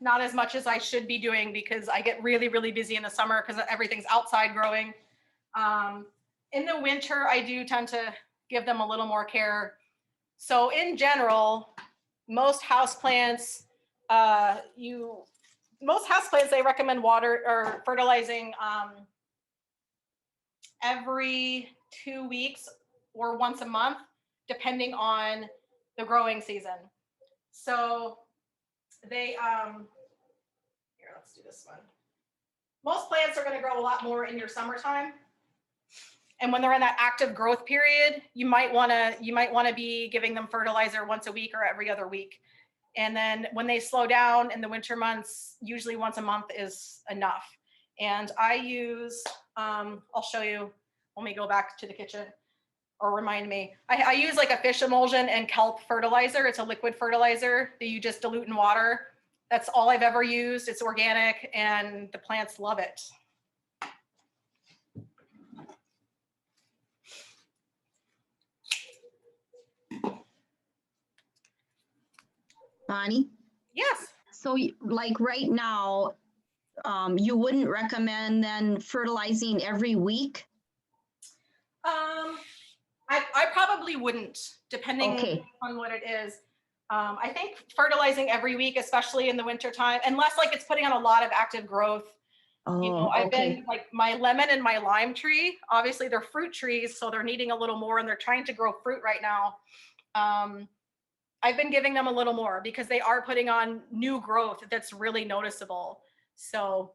not as much as I should be doing because I get really, really busy in the summer because everything's outside growing. In the winter, I do tend to give them a little more care. So in general, most houseplants, they recommend water or fertilizing every 2 weeks or once a month, depending on the growing season. So they, here, let's do this one. Most plants are going to grow a lot more in your summertime. And when they're in that active growth period, you might want to be giving them fertilizer once a week or every other week. And then when they slow down in the winter months, usually once a month is enough. And I use, I'll show you when we go back to the kitchen. Or remind me, I use a fish emulsion and kelp fertilizer. It's a liquid fertilizer that you just dilute in water. That's all I've ever used. It's organic and the plants love it. Bonnie? Yes. So right now, you wouldn't recommend then fertilizing every week? I probably wouldn't, depending on what it is. I think fertilizing every week, especially in the wintertime, unless it's putting on a lot of active growth. Oh, I've okay. been like my lemon and my lime tree, obviously they're fruit trees, so they're needing a little more and they're trying to grow fruit right now. I've been giving them a little more because they are putting on new growth that's really noticeable. So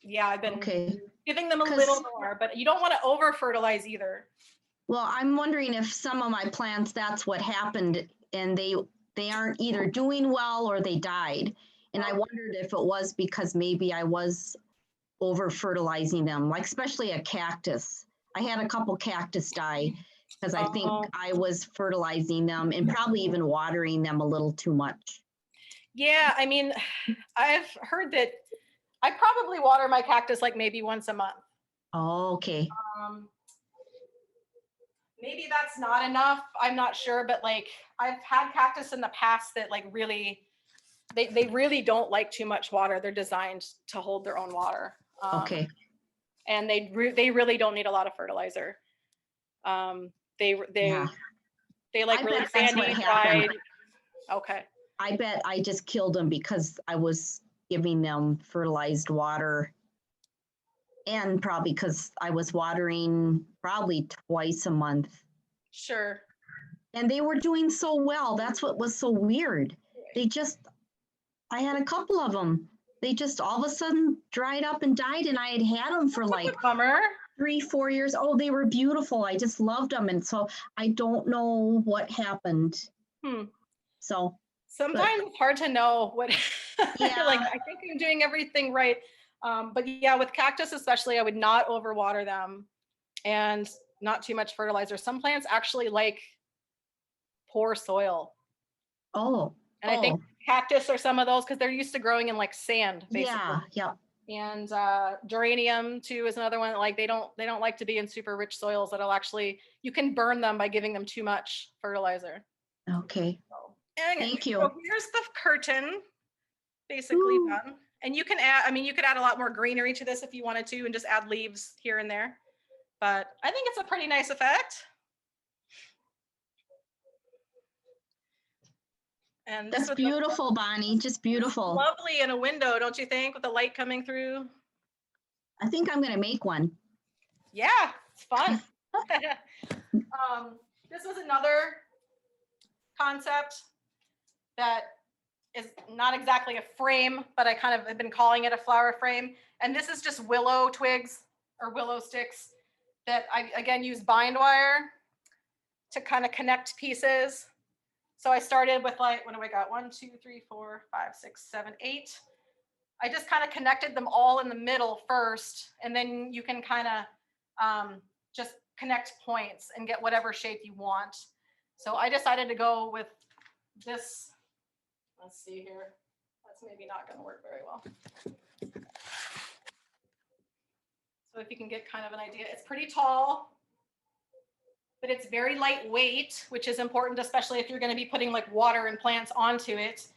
yeah, I've been Okay. giving them a 'Cause- little more, but you don't want to over fertilize either. Well, I'm wondering if some of my plants, that's what happened, and they aren't either doing well or they died. And I wondered if it was because maybe I was over fertilizing them, like especially a cactus. I had a couple cactus die because I think Oh. I was fertilizing them and probably even watering them a little too much. Yeah, I mean, I've heard that I probably water my cactus like maybe once a month. Oh, okay. Maybe that's not enough. I'm not sure, but like I've had cactus in the past that like really, they really don't like too much water. They're designed to hold their own water. Okay. And they really don't need a lot of fertilizer. They Yeah. like I really bet that's what sandy, happened. dried. Okay. I bet I just killed them because I was giving them fertilized water. And probably because I was watering probably twice a month. Sure. And they were doing so well. That's what was so weird. I had a couple of them. They just all of a sudden dried up and died. And I had them for like Bummer. 3-4 years. Oh, they were beautiful. I just loved them. And so I don't know what happened. So sometimes it's hard to know what, Yeah. like, I think I'm doing everything right. But yeah, with cactus especially, I would not overwater them and not too much fertilizer. Some plants actually like poor soil. And I think cactus are some of those because they're used to growing in like sand, basically. Yeah. And geranium too is another one. Like they don't like to be in super rich soils that'll actually, you can burn them by giving them too much fertilizer. Okay. Thank you. So here's the curtain, basically done. And you can add, I mean, you could add a lot more greenery to this if you wanted to and just add leaves here and there. But I think it's a pretty nice effect. And That's beautiful, Bonnie. Just beautiful. Lovely in a window, don't you think, with the light coming through? I think I'm going to make one. Yeah, it's fun. This was another concept that is not exactly a frame, but I kind of have been calling it a flower frame. And this is just willow twigs or willow sticks that I, again, use bind wire to kind of connect pieces. So I started with like, what do I got? 1, 2, 3, 4, 5, 6, 7, 8. I just kind of connected them all in the middle first, and then you can kind of just connect points and get whatever shape you want. So I decided to go with this. Let's see here. That's maybe not going to work very well. So if you can get kind of an idea, it's pretty tall, but it's very lightweight, which is important, especially if you're going to be putting like water and plants onto it.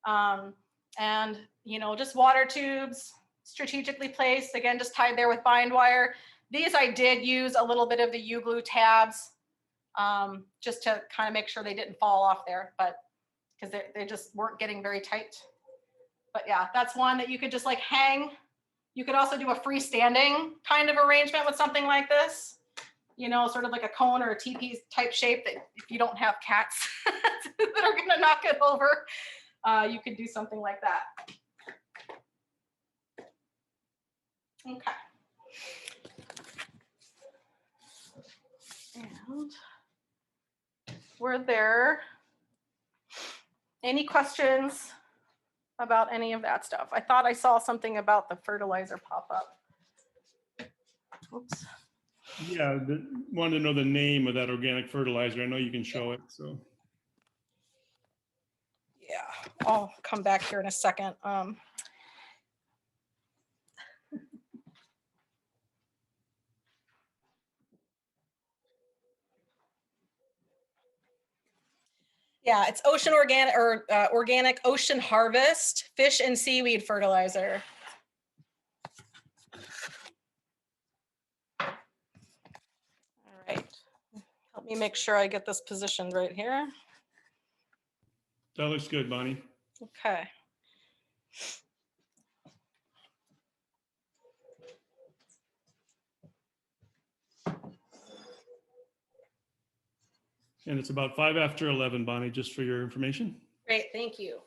And, you know, just water tubes strategically placed, again, just tied there with bind wire. These I did use a little bit of the U-glue tabs just to kind of make sure they didn't fall off there, but because they just weren't getting very tight. But yeah, that's one that you could just like hang. You could also do a freestanding kind of arrangement with something like this, you know, sort of like a cone or a teepee type shape that if you don't have cats that are going to knock it over, you could do something like that. Okay. And were there any questions about any of that stuff? I thought I saw something about the fertilizer pop up. Oops. Yeah, wanted to know the name of that organic fertilizer. I know you can show it, so. Yeah, I'll come back here in a second. Yeah, it's ocean organic or organic ocean harvest fish and seaweed fertilizer. All right, help me make sure I get this positioned right here. That looks good, Bonnie. Okay. And it's about 5 after 11, Bonnie, just for your information. Great, thank you.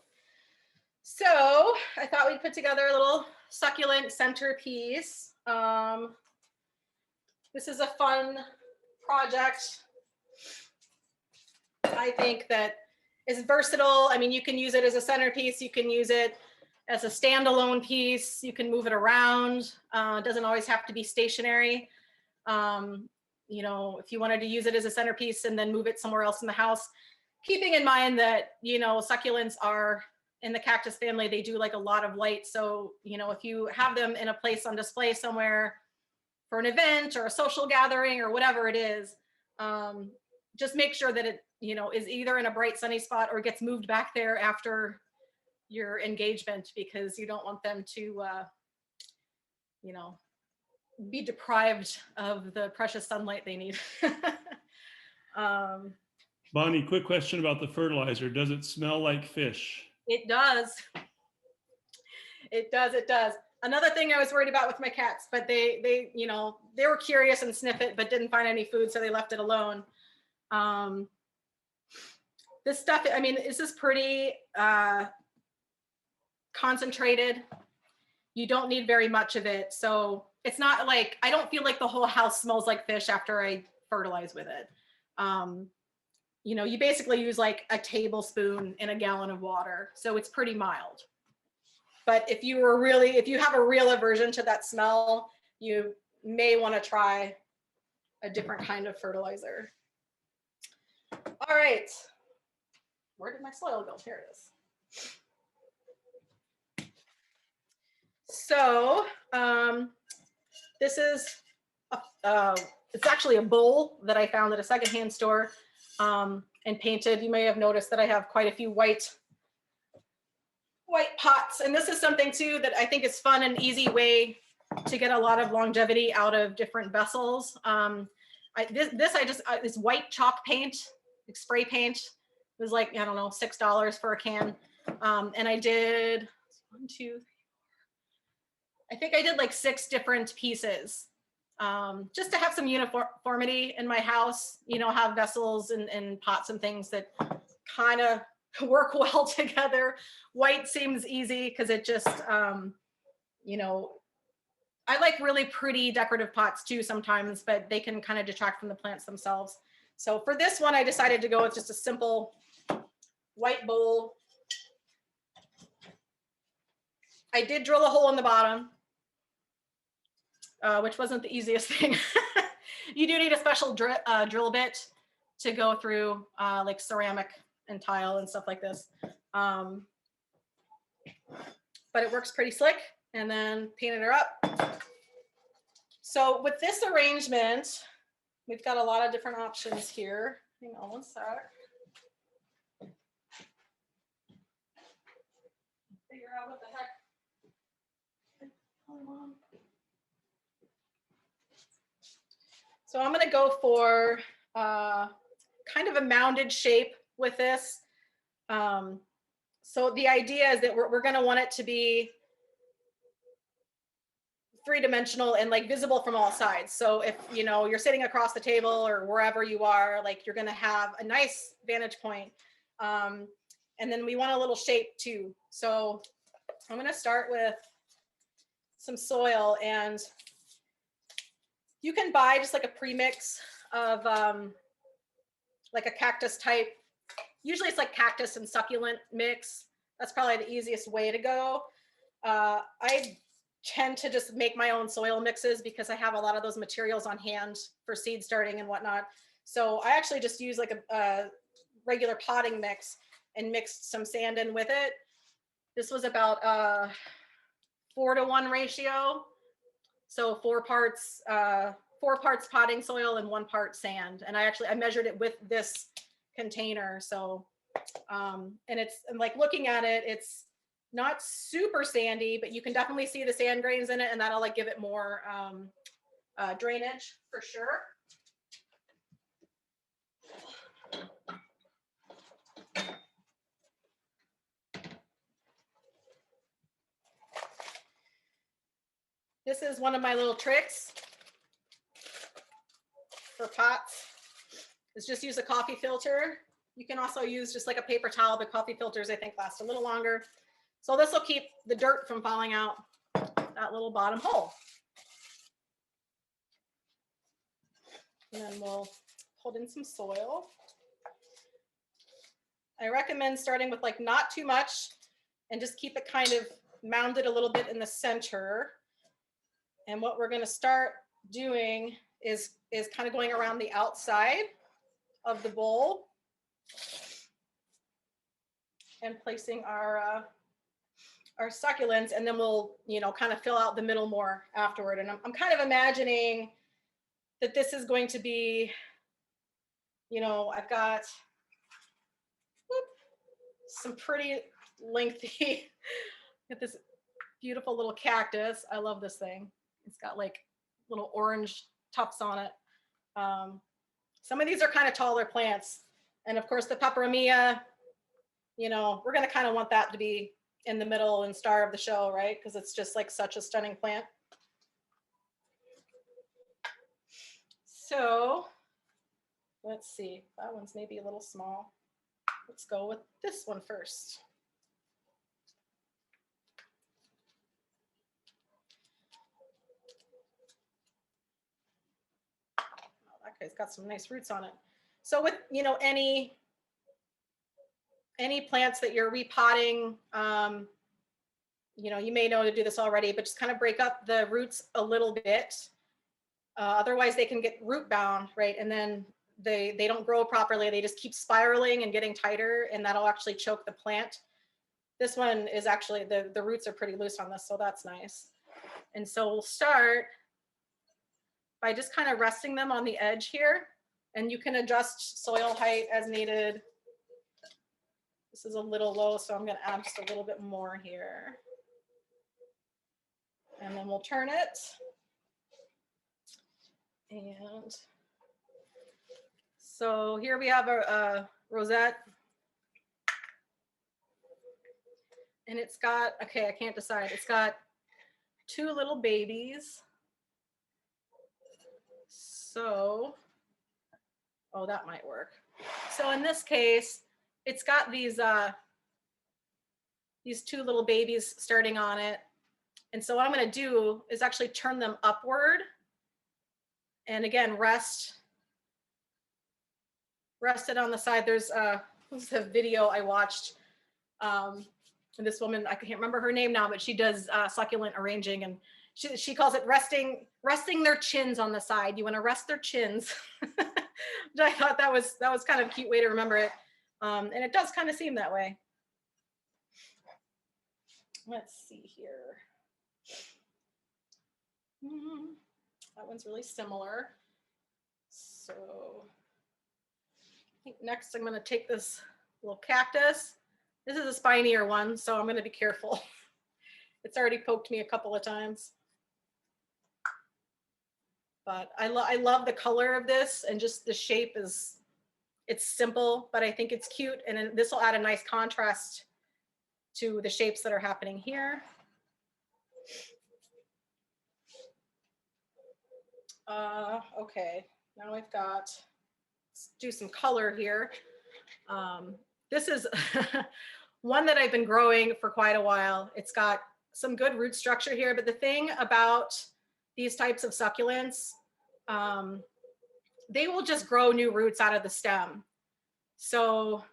So I thought we'd put together a little succulent centerpiece. This is a fun project. I think that is versatile. I mean, you can use it as a centerpiece. You can use it as a standalone piece. You can move it around. It doesn't always have to be stationary. You know, if you wanted to use it as a centerpiece and then move it somewhere else in the house, keeping in mind that, you know, succulents are in the cactus family, they do like a lot of light. So, you know, if you have them in a place on display somewhere for an event or a social gathering or whatever it is, just make sure that it, you know, is either in a bright sunny spot or gets moved back there after your engagement, because you don't want them to, you know, be deprived of the precious sunlight they need. Bonnie, quick question about the fertilizer. Does it smell like fish? It does. It does. It does. Another thing I was worried about with my cats, but they, you know, they were curious and sniff it, but didn't find any food, so they left it alone. This stuff, I mean, this is pretty concentrated. You don't need very much of it. So it's not like, I don't feel like the whole house smells like fish after I fertilize with it. You know, you basically use like a tablespoon in a gallon of water. So it's pretty mild. But if you have a real aversion to that smell, you may want to try a different kind of fertilizer. All right. Where did my soil go? Here it is. So this is, it's actually a bowl that I found at a secondhand store and painted. You may have noticed that I have quite a few white pots. And this is something too that I think is fun and easy way to get a lot of longevity out of different vessels. This white chalk paint, like spray paint, it was like, I don't know, $6 for a can. And I did I think I did like 6 different pieces, just to have some uniformity in my house, you know, have vessels and pots and things that kind of work well together. White seems easy because it just, you know, I like really pretty decorative pots too sometimes, but they can kind of detract from the plants themselves. So for this one, I decided to go with just a simple white bowl. I did drill a hole in the bottom, which wasn't the easiest thing. You do need a special drill bit to go through like ceramic and tile and stuff like this. But it works pretty slick. And then painted her up. So with this arrangement, we've got a lot of different options here. Hang on one sec. Figure out what the heck. So I'm going to go for kind of a mounded shape with this. So the idea is that we're going to want it to be three-dimensional and like visible from all sides. So if, you know, you're sitting across the table or wherever you are, like you're going to have a nice vantage point. And then we want a little shape too. So I'm going to start with some soil, and you can buy just like a premix of like a cactus type. Usually it's like cactus and succulent mix. That's probably the easiest way to go. I tend to just make my own soil mixes because I have a lot of those materials on hand for seed starting and whatnot. So I actually just use like a regular potting mix and mixed some sand in with it. This was about 4-to-1 ratio. So 4 parts potting soil and 1 part sand. And I measured it with this container. So, and like looking at it, it's not super sandy, but you can definitely see the sand grains in it, and that'll like give it more drainage for sure. This is one of my little tricks for pots. is just use a coffee filter. You can also use just like a paper towel, but coffee filters I think last a little longer. So this will keep the dirt from falling out that little bottom hole. And then we'll hold in some soil. I recommend starting with like not too much and just keep it kind of mounded a little bit in the center. And what we're going to start doing is kind of going around the outside of the bowl and placing our succulents, and then we'll, kind of fill out the middle more afterward. And I'm kind of imagining that this is going to be, I've got some pretty lengthy, get this beautiful little cactus. I love this thing. It's got like little orange tufts on it. Some of these are kind of taller plants. And of course the peperomia, we're going to kind of want that to be in the middle and star of the show, right? Because it's just like such a stunning plant. So let's see, that one's maybe a little small. Let's go with this one first. Oh, that guy's got some nice roots on it. So with, any plants that you're repotting, you may know to do this already, but just kind of break up the roots a little bit. Otherwise they can get root bound, right? And then they don't grow properly. They just keep spiraling and getting tighter, and that'll actually choke the plant. This one is actually, the roots are pretty loose on this, so that's nice. And so we'll start by just kind of resting them on the edge here, and you can adjust soil height as needed. This is a little low, so I'm going to add just a little bit more here. And then we'll turn it. And so here we have a rosette. And it's got, okay, I can't decide. It's got 2 little babies. So, oh, that might work. So in this case, it's got these 2 little babies starting on it. And so what I'm going to do is actually turn them upward. And again, rest it on the side. There's a video I watched. And this woman, I can't remember her name now, but she does succulent arranging, and she calls it resting their chins on the side. You want to rest their chins. I thought that was kind of a cute way to remember it. And it does kind of seem that way. Let's see here. That one's really similar. So I think next I'm going to take this little cactus. This is a spinier one, so I'm going to be careful. It's already poked me a couple of times. But I love the color of this, and just the shape it's simple, but I think it's cute. And this will add a nice contrast to the shapes that are happening here. Okay, now I've got, let's do some color here. This is one that I've been growing for quite a while. It's got some good root structure here, but the thing about these types of succulents, they will just grow new roots out of the stem. So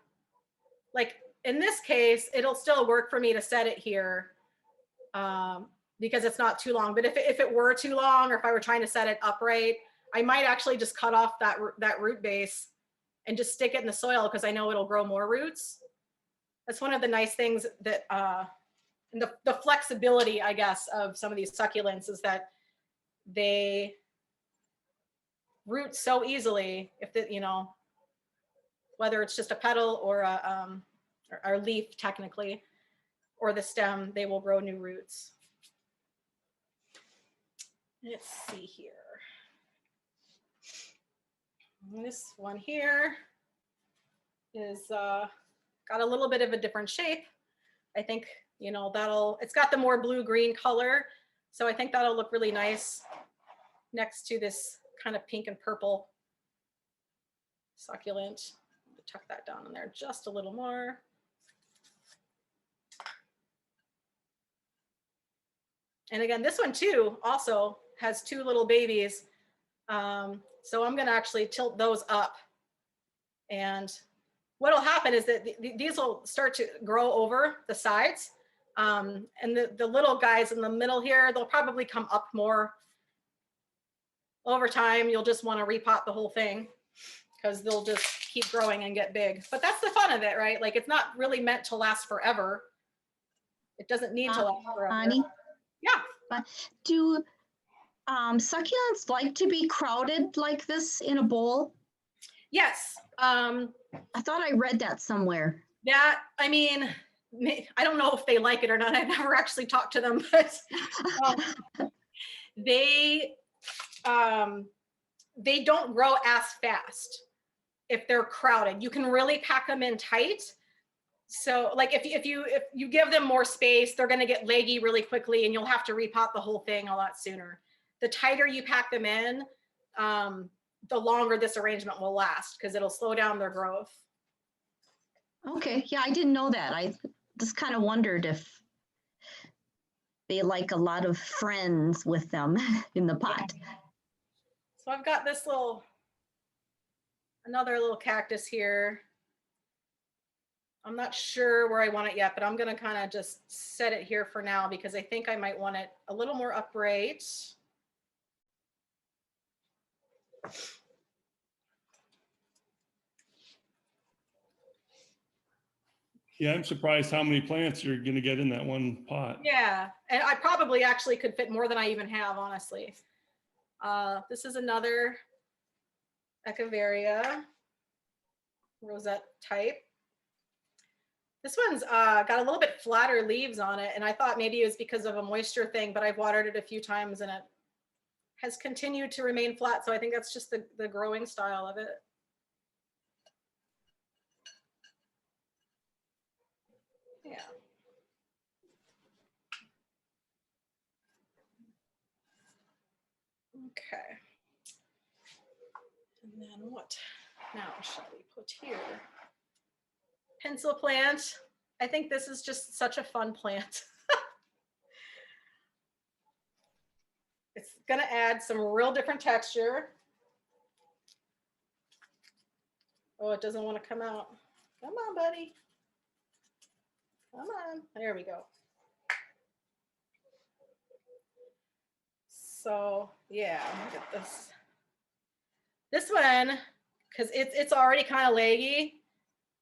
like in this case, it'll still work for me to set it here because it's not too long. But if it were too long, or if I were trying to set it upright, I might actually just cut off that root base and just stick it in the soil, because I know it'll grow more roots. That's one of the nice things that the flexibility, I guess, of some of these succulents is that they root so easily. If whether it's just a petal or a leaf technically, or the stem, they will grow new roots. Let's see here. And this one here is got a little bit of a different shape. I think, it's got the more blue-green color. So I think that'll look really nice next to this kind of pink and purple succulent. Tuck that down in there just a little more. And again, this one too also has 2 little babies. So I'm gonna actually tilt those up. And what'll happen is that these will start to grow over the sides. And the little guys in the middle here, they'll probably come up more. Over time, you'll just want to repot the whole thing because they'll just keep growing and get big. But that's the fun of it, right? Like, it's not really meant to last forever. It doesn't need to last forever. Bonnie, Yeah. do succulents like to be crowded like this in a bowl? Yes. I thought I read that somewhere. That, I mean, I don't know if they like it or not. I've never actually talked to them, but they don't grow as fast if they're crowded. You can really pack them in tight. So like if you give them more space, they're going to get leggy really quickly and you'll have to repot the whole thing a lot sooner. The tighter you pack them in, the longer this arrangement will last because it'll slow down their growth. Okay, yeah, I didn't know that. I just kind of wondered if they like a lot of friends with them in the pot. So I've got this another little cactus here. I'm not sure where I want it yet, but I'm gonna kind of just set it here for now because I think I might want it a little more upright. Yeah, I'm surprised how many plants you're gonna get in that one pot. Yeah, and I probably actually could fit more than I even have, honestly. This is another Echeveria rosette type. This one's got a little bit flatter leaves on it, and I thought maybe it was because of a moisture thing, but I've watered it a few times and it has continued to remain flat, so I think that's just the growing style of it. Yeah. Okay. And then what now shall we put here? Pencil plant. I think this is just such a fun plant. It's gonna add some real different texture. Oh, it doesn't want to come out. Come on, buddy. Come on. There we go. So yeah, look at this. This one, because it's already kind of leggy.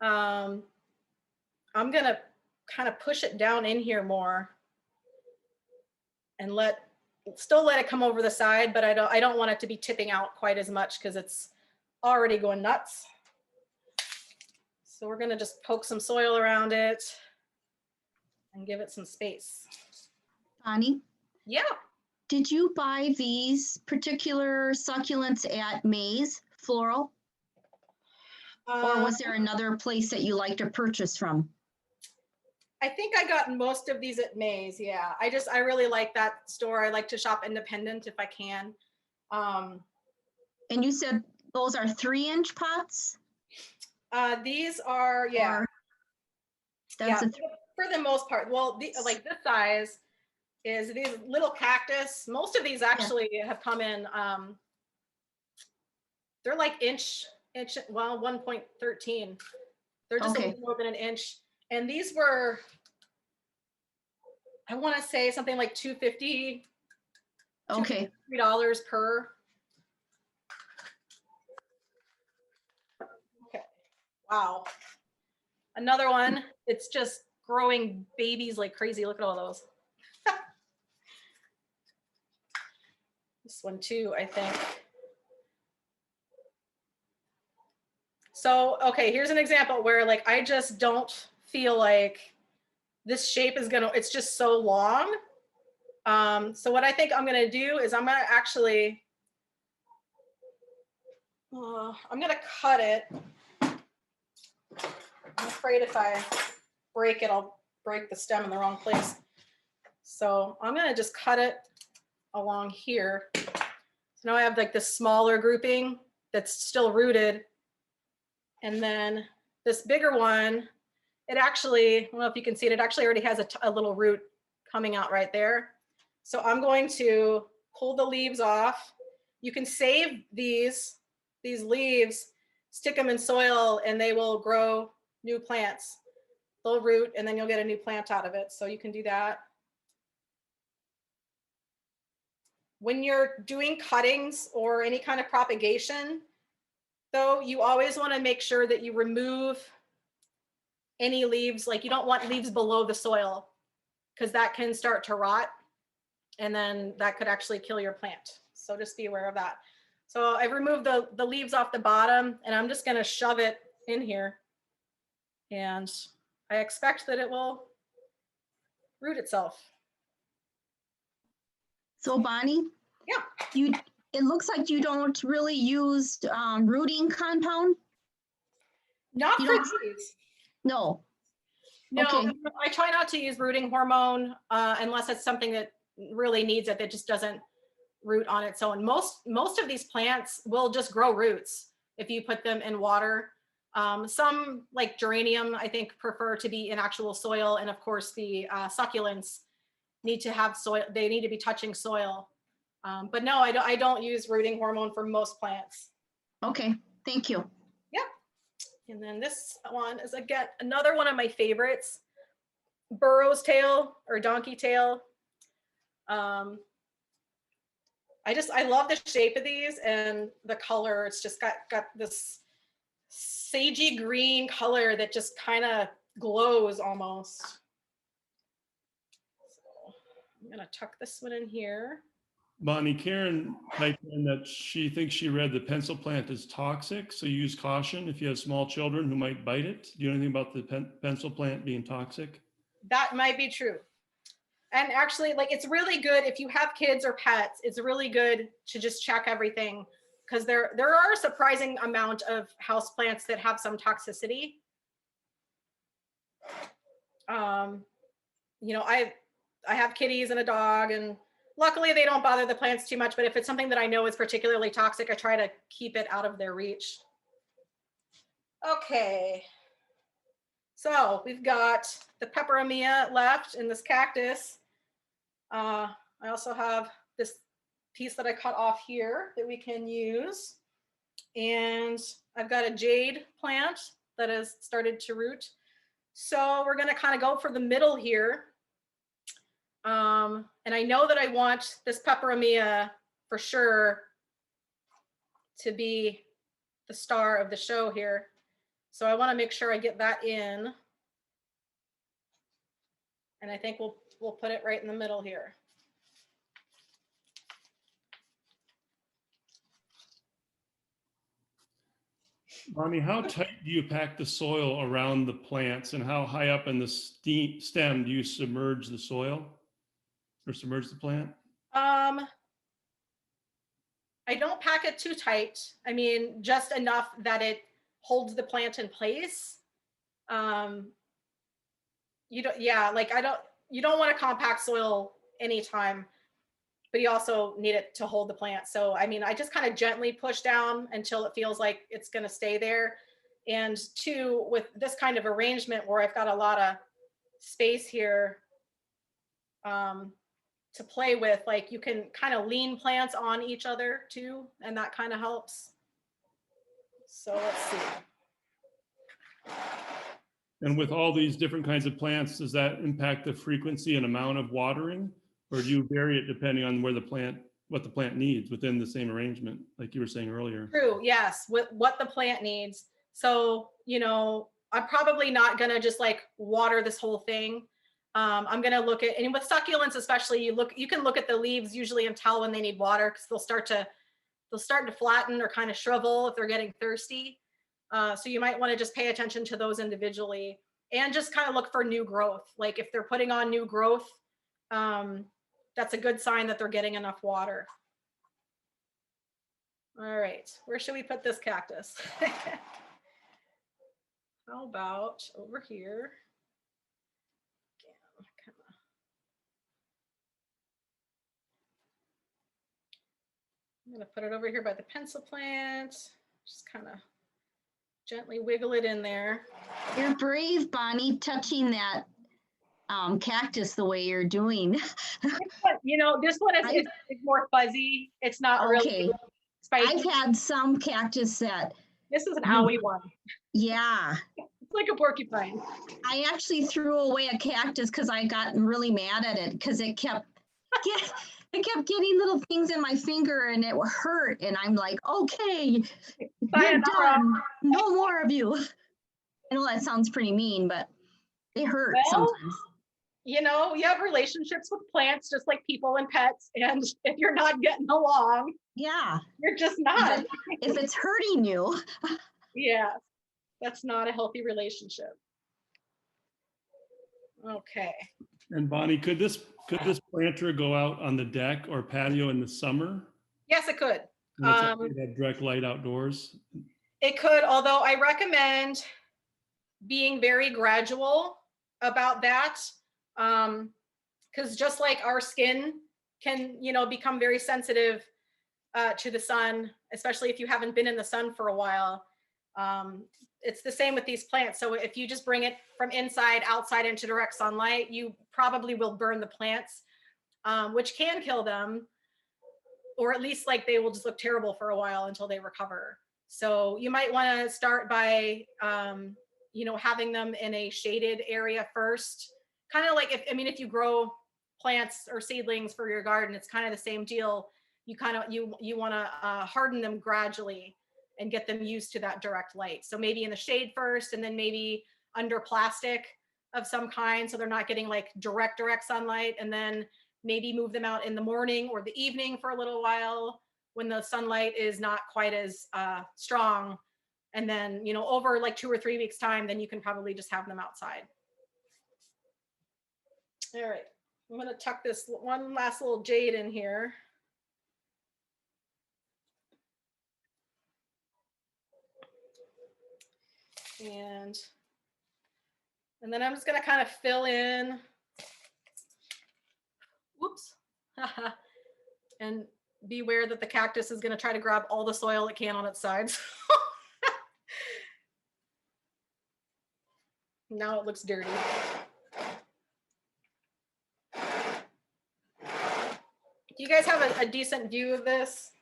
I'm gonna kind of push it down in here more and still let it come over the side, but I don't want it to be tipping out quite as much because it's already going nuts. So we're gonna just poke some soil around it and give it some space. Bonnie, Yeah. did you buy these particular succulents at Mays Floral? Or was there another place that you like to purchase from? I think I got most of these at Mays. Yeah, I really like that store. I like to shop independent if I can. And you said those are 3-inch pots? These are, yeah. Or that's Yeah, a for the most part. Well, like this size is these little cactus. Most of these actually have come in, they're like inch, well, 1.13. They're just a little more than an inch. And these were, I want to say something like $2.50. okay. $3 per. Okay. Wow. Another one. It's just growing babies like crazy. Look at all those. This one too, I think. So, okay, here's an example where like I just don't feel like this shape is gonna, it's just so long. So what I think I'm gonna do is I'm gonna actually, I'm gonna cut it. I'm afraid if I break it, I'll break the stem in the wrong place. So I'm gonna just cut it along here. So now I have like this smaller grouping that's still rooted. And then this bigger one, it actually, I don't know if you can see it, it actually already has a little root coming out right there. So I'm going to pull the leaves off. You can save these leaves, stick them in soil, and they will grow new plants. They'll root, and then you'll get a new plant out of it. So you can do that. When you're doing cuttings or any kind of propagation, though, you always want to make sure that you remove any leaves. Like, you don't want leaves below the soil, because that can start to rot, and then that could actually kill your plant. So just be aware of that. So I've removed the leaves off the bottom, and I'm just going to shove it in here. And I expect that it will root itself. So Bonnie? Yeah. It looks like you don't really use rooting compound? Not You for don't- trees. No. No, Okay. I try not to use rooting hormone unless it's something that really needs it, that just doesn't root on its own. Most of these plants will just grow roots if you put them in water. Some, like geranium, I think prefer to be in actual soil, and of course the succulents need to have soil. They need to be touching soil. But no, I don't use rooting hormone for most plants. Okay, thank you. And then this one is, again, another one of my favorites, burro's tail or donkey tail. I love the shape of these and the color. It's just got this sagey green color that just kind of glows almost. So I'm gonna tuck this one in here. Bonnie, Karen typed in that she thinks she read the pencil plant is toxic, so use caution if you have small children who might bite it. Do you know anything about the pencil plant being toxic? That might be true. And actually, like, it's really good if you have kids or pets, it's really good to just check everything, because there are a surprising amount of houseplants that have some toxicity. You know, I have kitties and a dog, and luckily they don't bother the plants too much, but if it's something that I know is particularly toxic, I try to keep it out of their reach. Okay. So we've got the peperomia left in this cactus. I also have this piece that I cut off here that we can use. And I've got a jade plant that has started to root. So we're going to kind of go for the middle here. And I know that I want this peperomia for sure to be the star of the show here. So I want to make sure I get that in. And I think we'll put it right in the middle here. Bonnie, how tight do you pack the soil around the plants, and how high up in the stem do you submerge the soil or submerge the plant? I don't pack it too tight. I mean, just enough that it holds the plant in place. You don't want to compact soil anytime, but you also need it to hold the plant. So, I mean, I just kind of gently push down until it feels like it's going to stay there. And two, with this kind of arrangement where I've got a lot of space here to play with, like, you can kind of lean plants on each other too, and that kind of helps. So let's see. And with all these different kinds of plants, does that impact the frequency and amount of watering, or do you vary it depending on what the plant needs within the same arrangement, like you were saying earlier? True, yes, with what the plant needs. So, you know, I'm probably not gonna just like water this whole thing. I'm gonna look at, and with succulents especially, you can look at the leaves usually and tell when they need water, because they'll start to flatten or kind of shrivel if they're getting thirsty. So you might want to just pay attention to those individually, and just kind of look for new growth. Like, if they're putting on new growth, that's a good sign that they're getting enough water. All right, where should we put this cactus? How about over here? I'm gonna put it over here by the pencil plant. Just kind of Gently wiggle it in there. You're brave, Bonnie, touching that cactus the way you're doing. But, you know, this one is it's more fuzzy. It's not really Okay. spiky. I've had some cactus that, This is an owie one. yeah. It's like a porcupine. I actually threw away a cactus because I got really mad at it because it kept getting little things in my finger and it hurt. And I'm like, okay, you're done. No more of you. I know that sounds pretty mean, but they hurt sometimes. You know, you have relationships with plants just like people and pets. And if you're not getting along, Yeah. you're just not. If it's hurting you. Yeah, that's not a healthy relationship. Okay. And Bonnie, could this planter go out on the deck or patio in the summer? Yes, it could. When it's okay to have direct light outdoors? It could, although I recommend being very gradual about that. Because just like our skin can, you know, become very sensitive to the sun, especially if you haven't been in the sun for a while. It's the same with these plants. So if you just bring it from inside outside into direct sunlight, you probably will burn the plants, which can kill them, or at least like they will just look terrible for a while until they recover. So you might want to start by, you know, having them in a shaded area first. Kind of like if you grow plants or seedlings for your garden, it's kind of the same deal. You want to harden them gradually and get them used to that direct light. So maybe in the shade first, and then maybe under plastic of some kind, so they're not getting like direct sunlight, and then maybe move them out in the morning or the evening for a little while when the sunlight is not quite as strong. And then, you know, over like 2 or 3 weeks time, then you can probably just have them outside. All right, I'm gonna tuck this one last little jade in here. And then I'm just gonna kind of fill in, whoops, and beware that the cactus is gonna try to grab all the soil it can on its sides. Now it looks dirty. Do you guys have a decent view of this?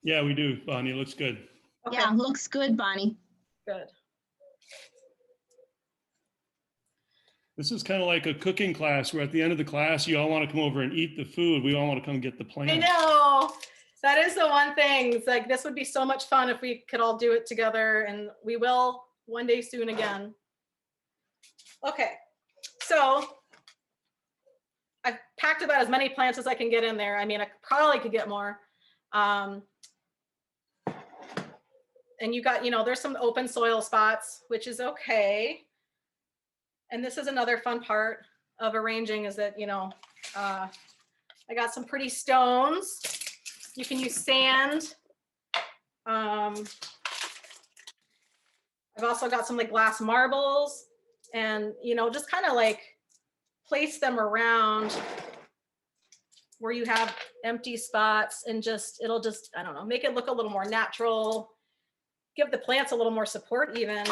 Yeah, we do, Bonnie. It looks good. Okay. Yeah, looks good, Bonnie. Good. This is kind of like a cooking class where at the end of the class, you all want to come over and eat the food. We all want to come get the plant. I know. That is the one thing. It's like, this would be so much fun if we could all do it together, and we will one day soon again. Okay, so I've packed about as many plants as I can get in there. I mean, I probably could get more. And you got, you know, there's some open soil spots, which is okay. And this is another fun part of arranging, is that, you know, I got some pretty stones. You can use sand. I've also got some like glass marbles, and, you know, just kind of like place them around where you have empty spots, and just, it'll just, I don't know, make it look a little more natural, give the plants a little more support even.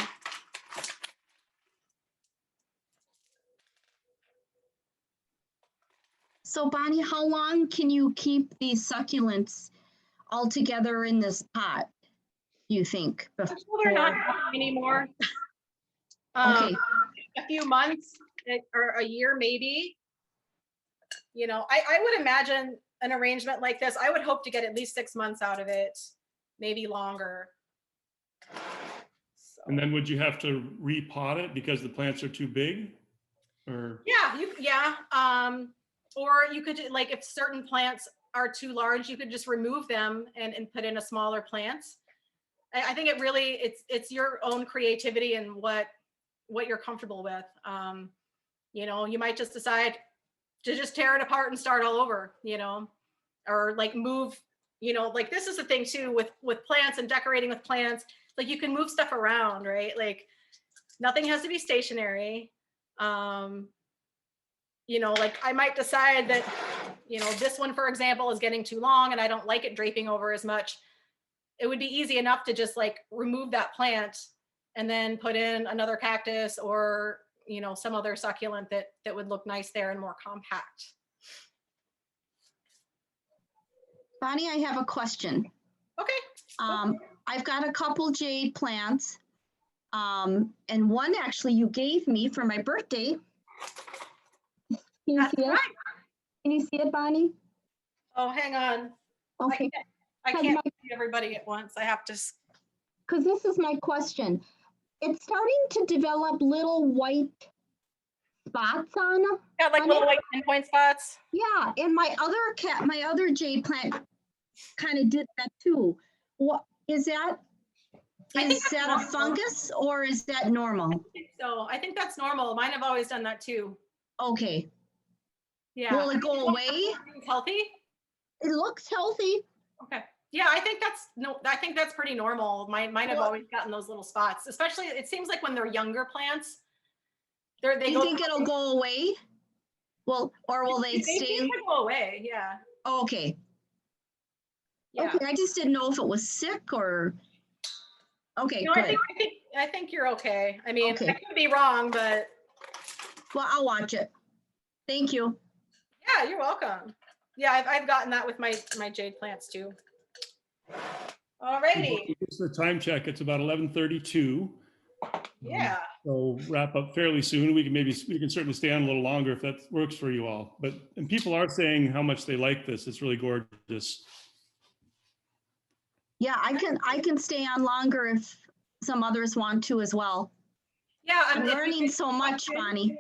So Bonnie, how long can you keep these succulents all together in this pot, do you think? Well, they're not anymore. Okay. A few months or a year maybe. You know, I would imagine an arrangement like this, I would hope to get at least 6 months out of it, maybe longer. So. And then would you have to repot it because the plants are too big? Or or you could, like, if certain plants are too large, you could just remove them and put in a smaller plant. I think it really, it's your own creativity and what you're comfortable with. You know, you might just decide to just tear it apart and start all over, you know, or like move, you know, like this is the thing too with plants and decorating with plants, like you can move stuff around, right? Like nothing has to be stationary. You know, like I might decide that, you know, this one, for example, is getting too long and I don't like it draping over as much. it would be easy enough to just like remove that plant and then put in another cactus or, you know, some other succulent that would look nice there and more compact. Bonnie, I have a question. Okay. I've got a couple jade plants. And one actually you gave me for my birthday. Can you That's see it? right. Can you see it, Bonnie? Oh, hang on. Okay, I can't see everybody at once. I have to. because this is my question. It's starting to develop little white spots on. Got like on little it. white pinpoint spots. Yeah, and my other jade plant kind of did that too. What is that? I think Is that's that a normal. fungus or is that normal? So I think that's normal. Mine have always done that too. Okay. Yeah. Will it go away? It's healthy. It looks healthy. Okay. Yeah, I think that's pretty normal. Mine have Well- always gotten those little spots, especially it seems like when they're younger plants. They Do you go. think it'll go away? Well, or will they They stay? seem to go away. Yeah. Okay. Yeah. Okay, I just didn't know if it was sick or. Okay, No, good. I think you're okay. I mean, Okay. I could be wrong, but Well, I'll watch it. Thank you. yeah, you're welcome. Yeah, I've gotten that with my jade plants too. Alrighty. Just for time check, it's about 11:32. Yeah. So wrap up fairly soon. We can certainly stay on a little longer if that works for you all. And people are saying how much they like this. It's really gorgeous. Yeah, I can stay on longer if some others want to as well. Yeah, I'm learning so much, Bonnie.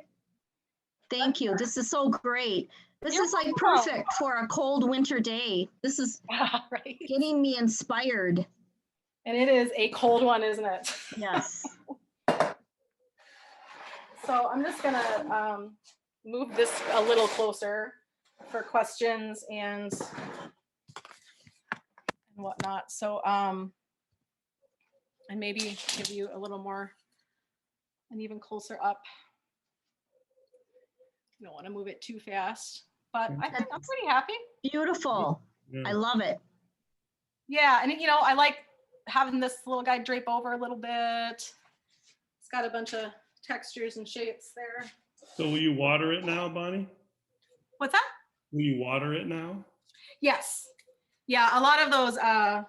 Thank you. This is so great. This You're is like welcome. perfect for a cold winter day. This is Right. getting me inspired. And it is a cold one, isn't it? Yes. So I'm just gonna move this a little closer for questions and whatnot. So and maybe give you a little more and even closer up. You don't want to move it too fast, but I think I'm pretty happy. Beautiful. Yeah. I love it. Yeah, and you know, I like having this little guy drape over a little bit. It's got a bunch of textures and shapes there. So will you water it now, Bonnie? What's that? Will you water it now? Yes. Yeah, a lot of those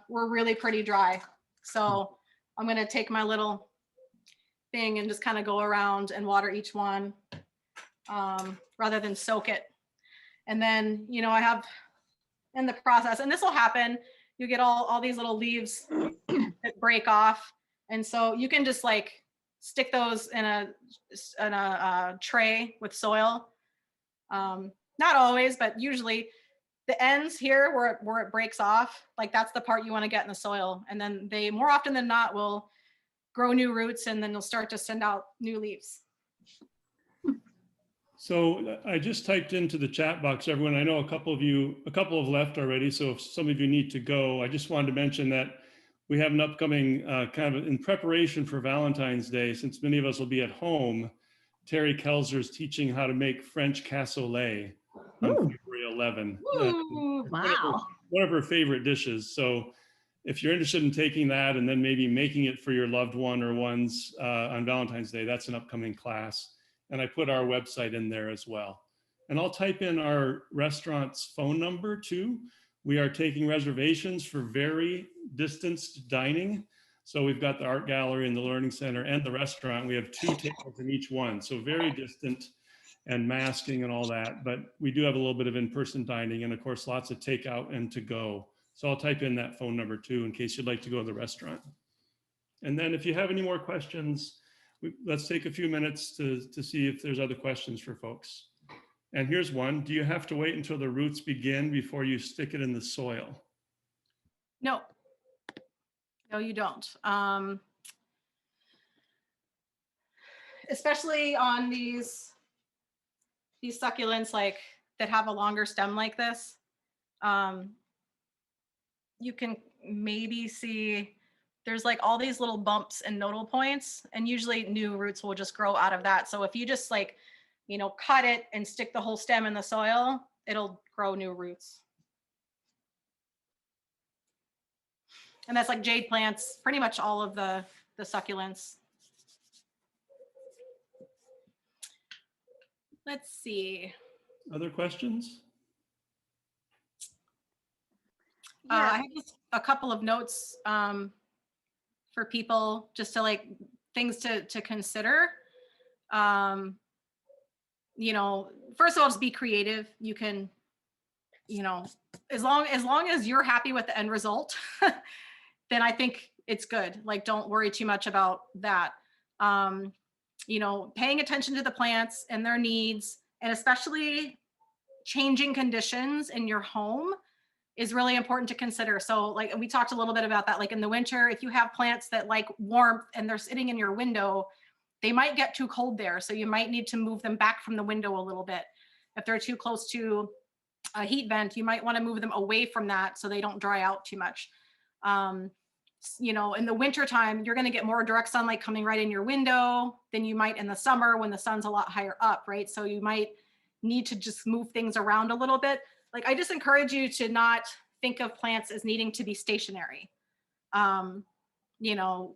were really pretty dry. So I'm gonna take my little thing and just kind of go around and water each one rather than soak it. And then, you know, I have in the process, and this will happen, you get all these little leaves that break off. And so you can just like stick those in a tray with soil. Not always, but usually the ends here where it breaks off, like that's the part you want to get in the soil. And then they more often than not will grow new roots and then you'll start to send out new leaves. So I just typed into the chat box, everyone. I know a couple have left already. So if some of you need to go, I just wanted to mention that we have an upcoming kind of in preparation for Valentine's Day, since many of us will be at home. Terry Kelzer is teaching how to make French cassoulet on February 11. Ooh. Wow. One of her favorite dishes. So if you're interested in taking that and then maybe making it for your loved one or ones on Valentine's Day, that's an upcoming class. And I put our website in there as well. And I'll type in our restaurant's phone number too. We are taking reservations for very distanced dining. So we've got the art gallery and the learning center and the restaurant. We have 2 tables in each one. So very distant and masking and all that. But we do have a little bit of in-person dining and of course, lots of takeout and to go. So I'll type in that phone number too, in case you'd like to go to the restaurant. And then if you have any more questions, let's take a few minutes to see if there's other questions for folks. And here's one. Do you have to wait until the roots begin before you stick it in the soil? No, you don't. Especially on these succulents like that have a longer stem like this. You can maybe see there's like all these little bumps and nodal points, and usually new roots will just grow out of that. So if you just like, you know, cut it and stick the whole stem in the soil, it'll grow new roots. And that's like jade plants, pretty much all of the succulents. Let's see. Other questions? I Yeah, have just a couple of notes for people, just to like things to consider. You know, first of all, just be creative. You can, you know, as long as you're happy with the end result, then I think it's good. Like, don't worry too much about that. You know, paying attention to the plants and their needs, and especially changing conditions in your home is really important to consider. So like we talked a little bit about that, like in the winter, if you have plants that like warmth and they're sitting in your window, they might get too cold there. So you might need to move them back from the window a little bit. If they're too close to a heat vent, you might want to move them away from that so they don't dry out too much. You know, in the winter time, you're going to get more direct sunlight coming right in your window than you might in the summer when the sun's a lot higher up, right? So you might need to just move things around a little bit. Like, I just encourage you to not think of plants as needing to be stationary. You know,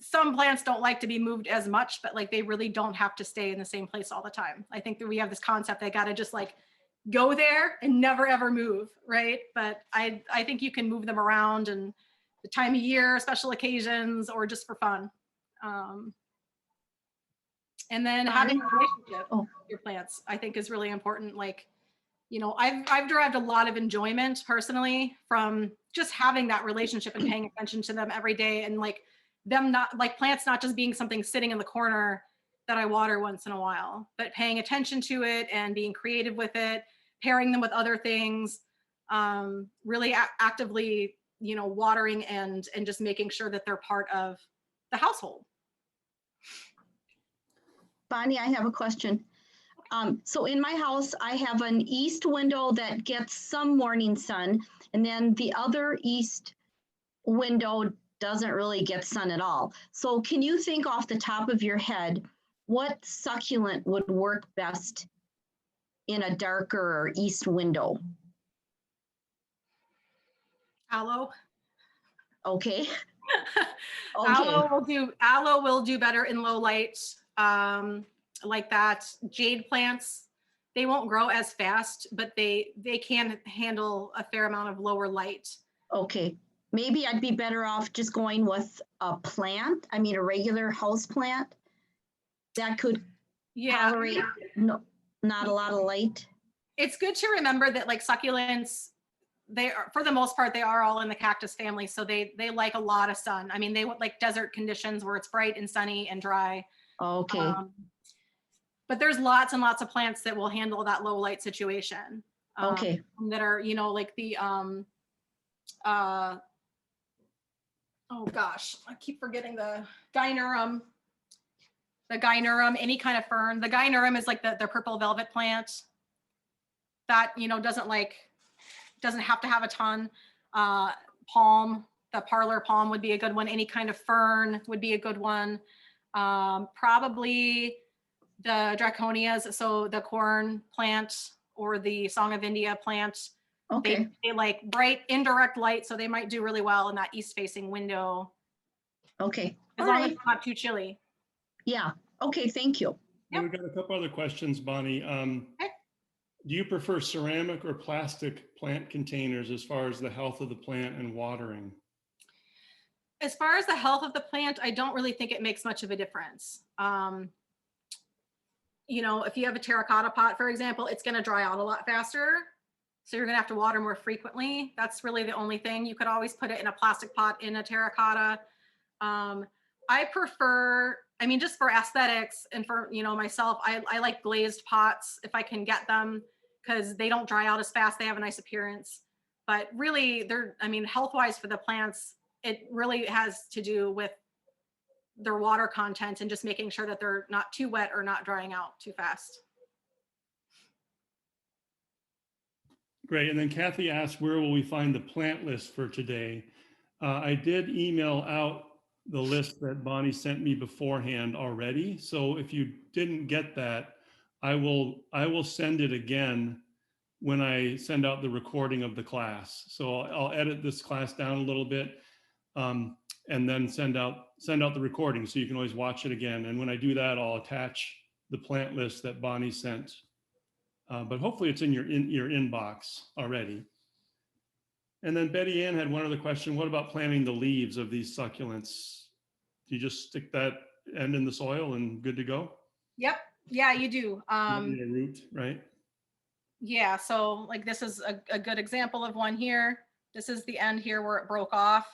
some plants don't like to be moved as much, but like they really don't have to stay in the same place all the time. I think that we have this concept they got to just like go there and never ever move, right? But I think you can move them around, and the time of year, special occasions, or just for fun. And then having a relationship with your plants, I think, is really important. Like, you know, I've derived a lot of enjoyment personally from just having that relationship and paying attention to them every day, and like them not like plants not just being something sitting in the corner that I water once in a while, but paying attention to it and being creative with it, pairing them with other things, really actively, you know, watering and just making sure that they're part of the household. Bonnie, I have a question. So in my house, I have an east window that gets some morning sun, and then the other east window doesn't really get sun at all. So can you think off the top of your head, what succulent would work best in a darker east window? Aloe. Okay. Aloe will do better in low light, like that. Jade plants, they won't grow as fast, but they can handle a fair amount of lower light. Okay. Maybe I'd be better off just going with a plant. I mean, a regular house plant that could tolerate not a lot of light. It's good to remember that like succulents, they are, for the most part, they are all in the cactus family. So they like a lot of sun. I mean, they want like desert conditions where it's bright and sunny and dry. Okay. But there's lots and lots of plants that will handle that low light situation. Okay. That are, you know, like the, oh gosh, I keep forgetting the gynurum. The gynurum, any kind of fern. The gynurum is like the purple velvet plant that, you know, doesn't have to have a ton. Palm, the parlor palm would be a good one. Any kind of fern would be a good one. Probably the draconias, so the corn plant or the Song of India plant. Okay. They like bright indirect light, so they might do really well in that east facing window. Okay. As long as it's not too chilly. Yeah. Okay. Thank you. Yep. We've got a couple other questions, Bonnie. Okay. Do you prefer ceramic or plastic plant containers as far as the health of the plant and watering? As far as the health of the plant, I don't really think it makes much of a difference. You know, if you have a terracotta pot, for example, it's going to dry out a lot faster. So you're going to have to water more frequently. That's really the only thing. You could always put it in a plastic pot in a terracotta. I prefer, I mean, just for aesthetics and for, you know, myself, I like glazed pots if I can get them, because they don't dry out as fast. They have a nice appearance. But really, they're, I mean, health-wise for the plants, it really has to do with their water content and just making sure that they're not too wet or not drying out too fast. Great. And then Kathy asked, where will we find the plant list for today? I did email out the list that Bonnie sent me beforehand already. So if you didn't get that, I will send it again when I send out the recording of the class. So I'll edit this class down a little bit, and then send out the recording so you can always watch it again. And when I do that, I'll attach the plant list that Bonnie sent. But hopefully it's in your inbox already. And then Betty Ann had one other question. What about planting the leaves of these succulents? Do you just stick that end in the soil and good to go? Yep. Yeah, you do. Maybe a root, right? Yeah, so like this is a good example of one here. This is the end here where it broke off.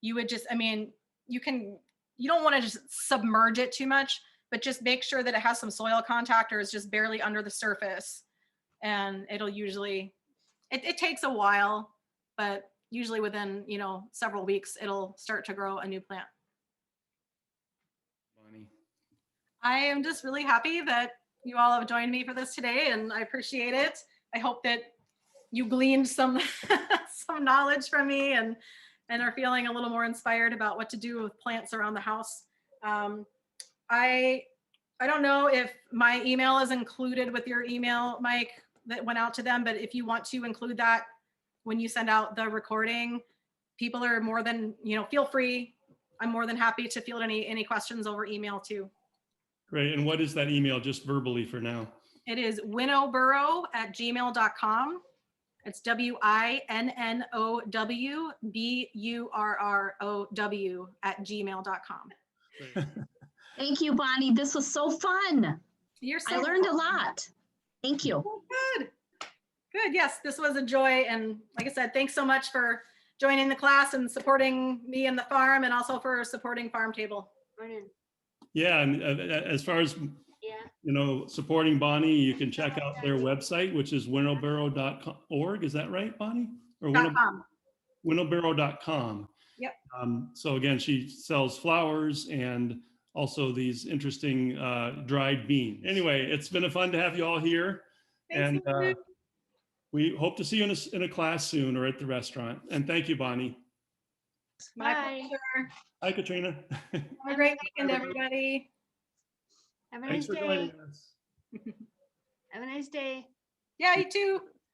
You would just, I mean, you don't want to just submerge it too much, but just make sure that it has some soil contact or is just barely under the surface. And it'll usually, it takes a while, but usually within, several weeks, it'll start to grow a new plant. Bonnie. I am just really happy that you all have joined me for this today, and I appreciate it. I hope that you gleaned some some knowledge from me and are feeling a little more inspired about what to do with plants around the house. I don't know if my email is included with your email, Mike, that went out to them, but if you want to include that when you send out the recording, people are more than, feel free. I'm more than happy to field any questions over email too. Great. And what is that email, just verbally for now? It is winnowburrow@gmail.com. It's winnowburrow@gmail.com. Thank you, Bonnie. This was so fun. You're so I learned a welcome. lot. Thank you. Good. Good. Yes, this was a joy. And like I said, thanks so much for joining the class and supporting me and the farm, and also for supporting Farm Table. Yeah, and as far as supporting Bonnie, you can check out their website, which is winnowburrow.org. Is that right, Bonnie? Or .com. winnowburrow.com. Yep. So again, she sells flowers and also these interesting dried beans. Anyway, it's been fun to have you all here. Thanks, And we hope to see you in a class soon or at the restaurant. And thank you, Bonnie. My Bye. pleasure. Hi, Katrina. Have a great weekend, everybody. Have a Thanks nice for joining day. us. Have a nice day. Yeah, you too.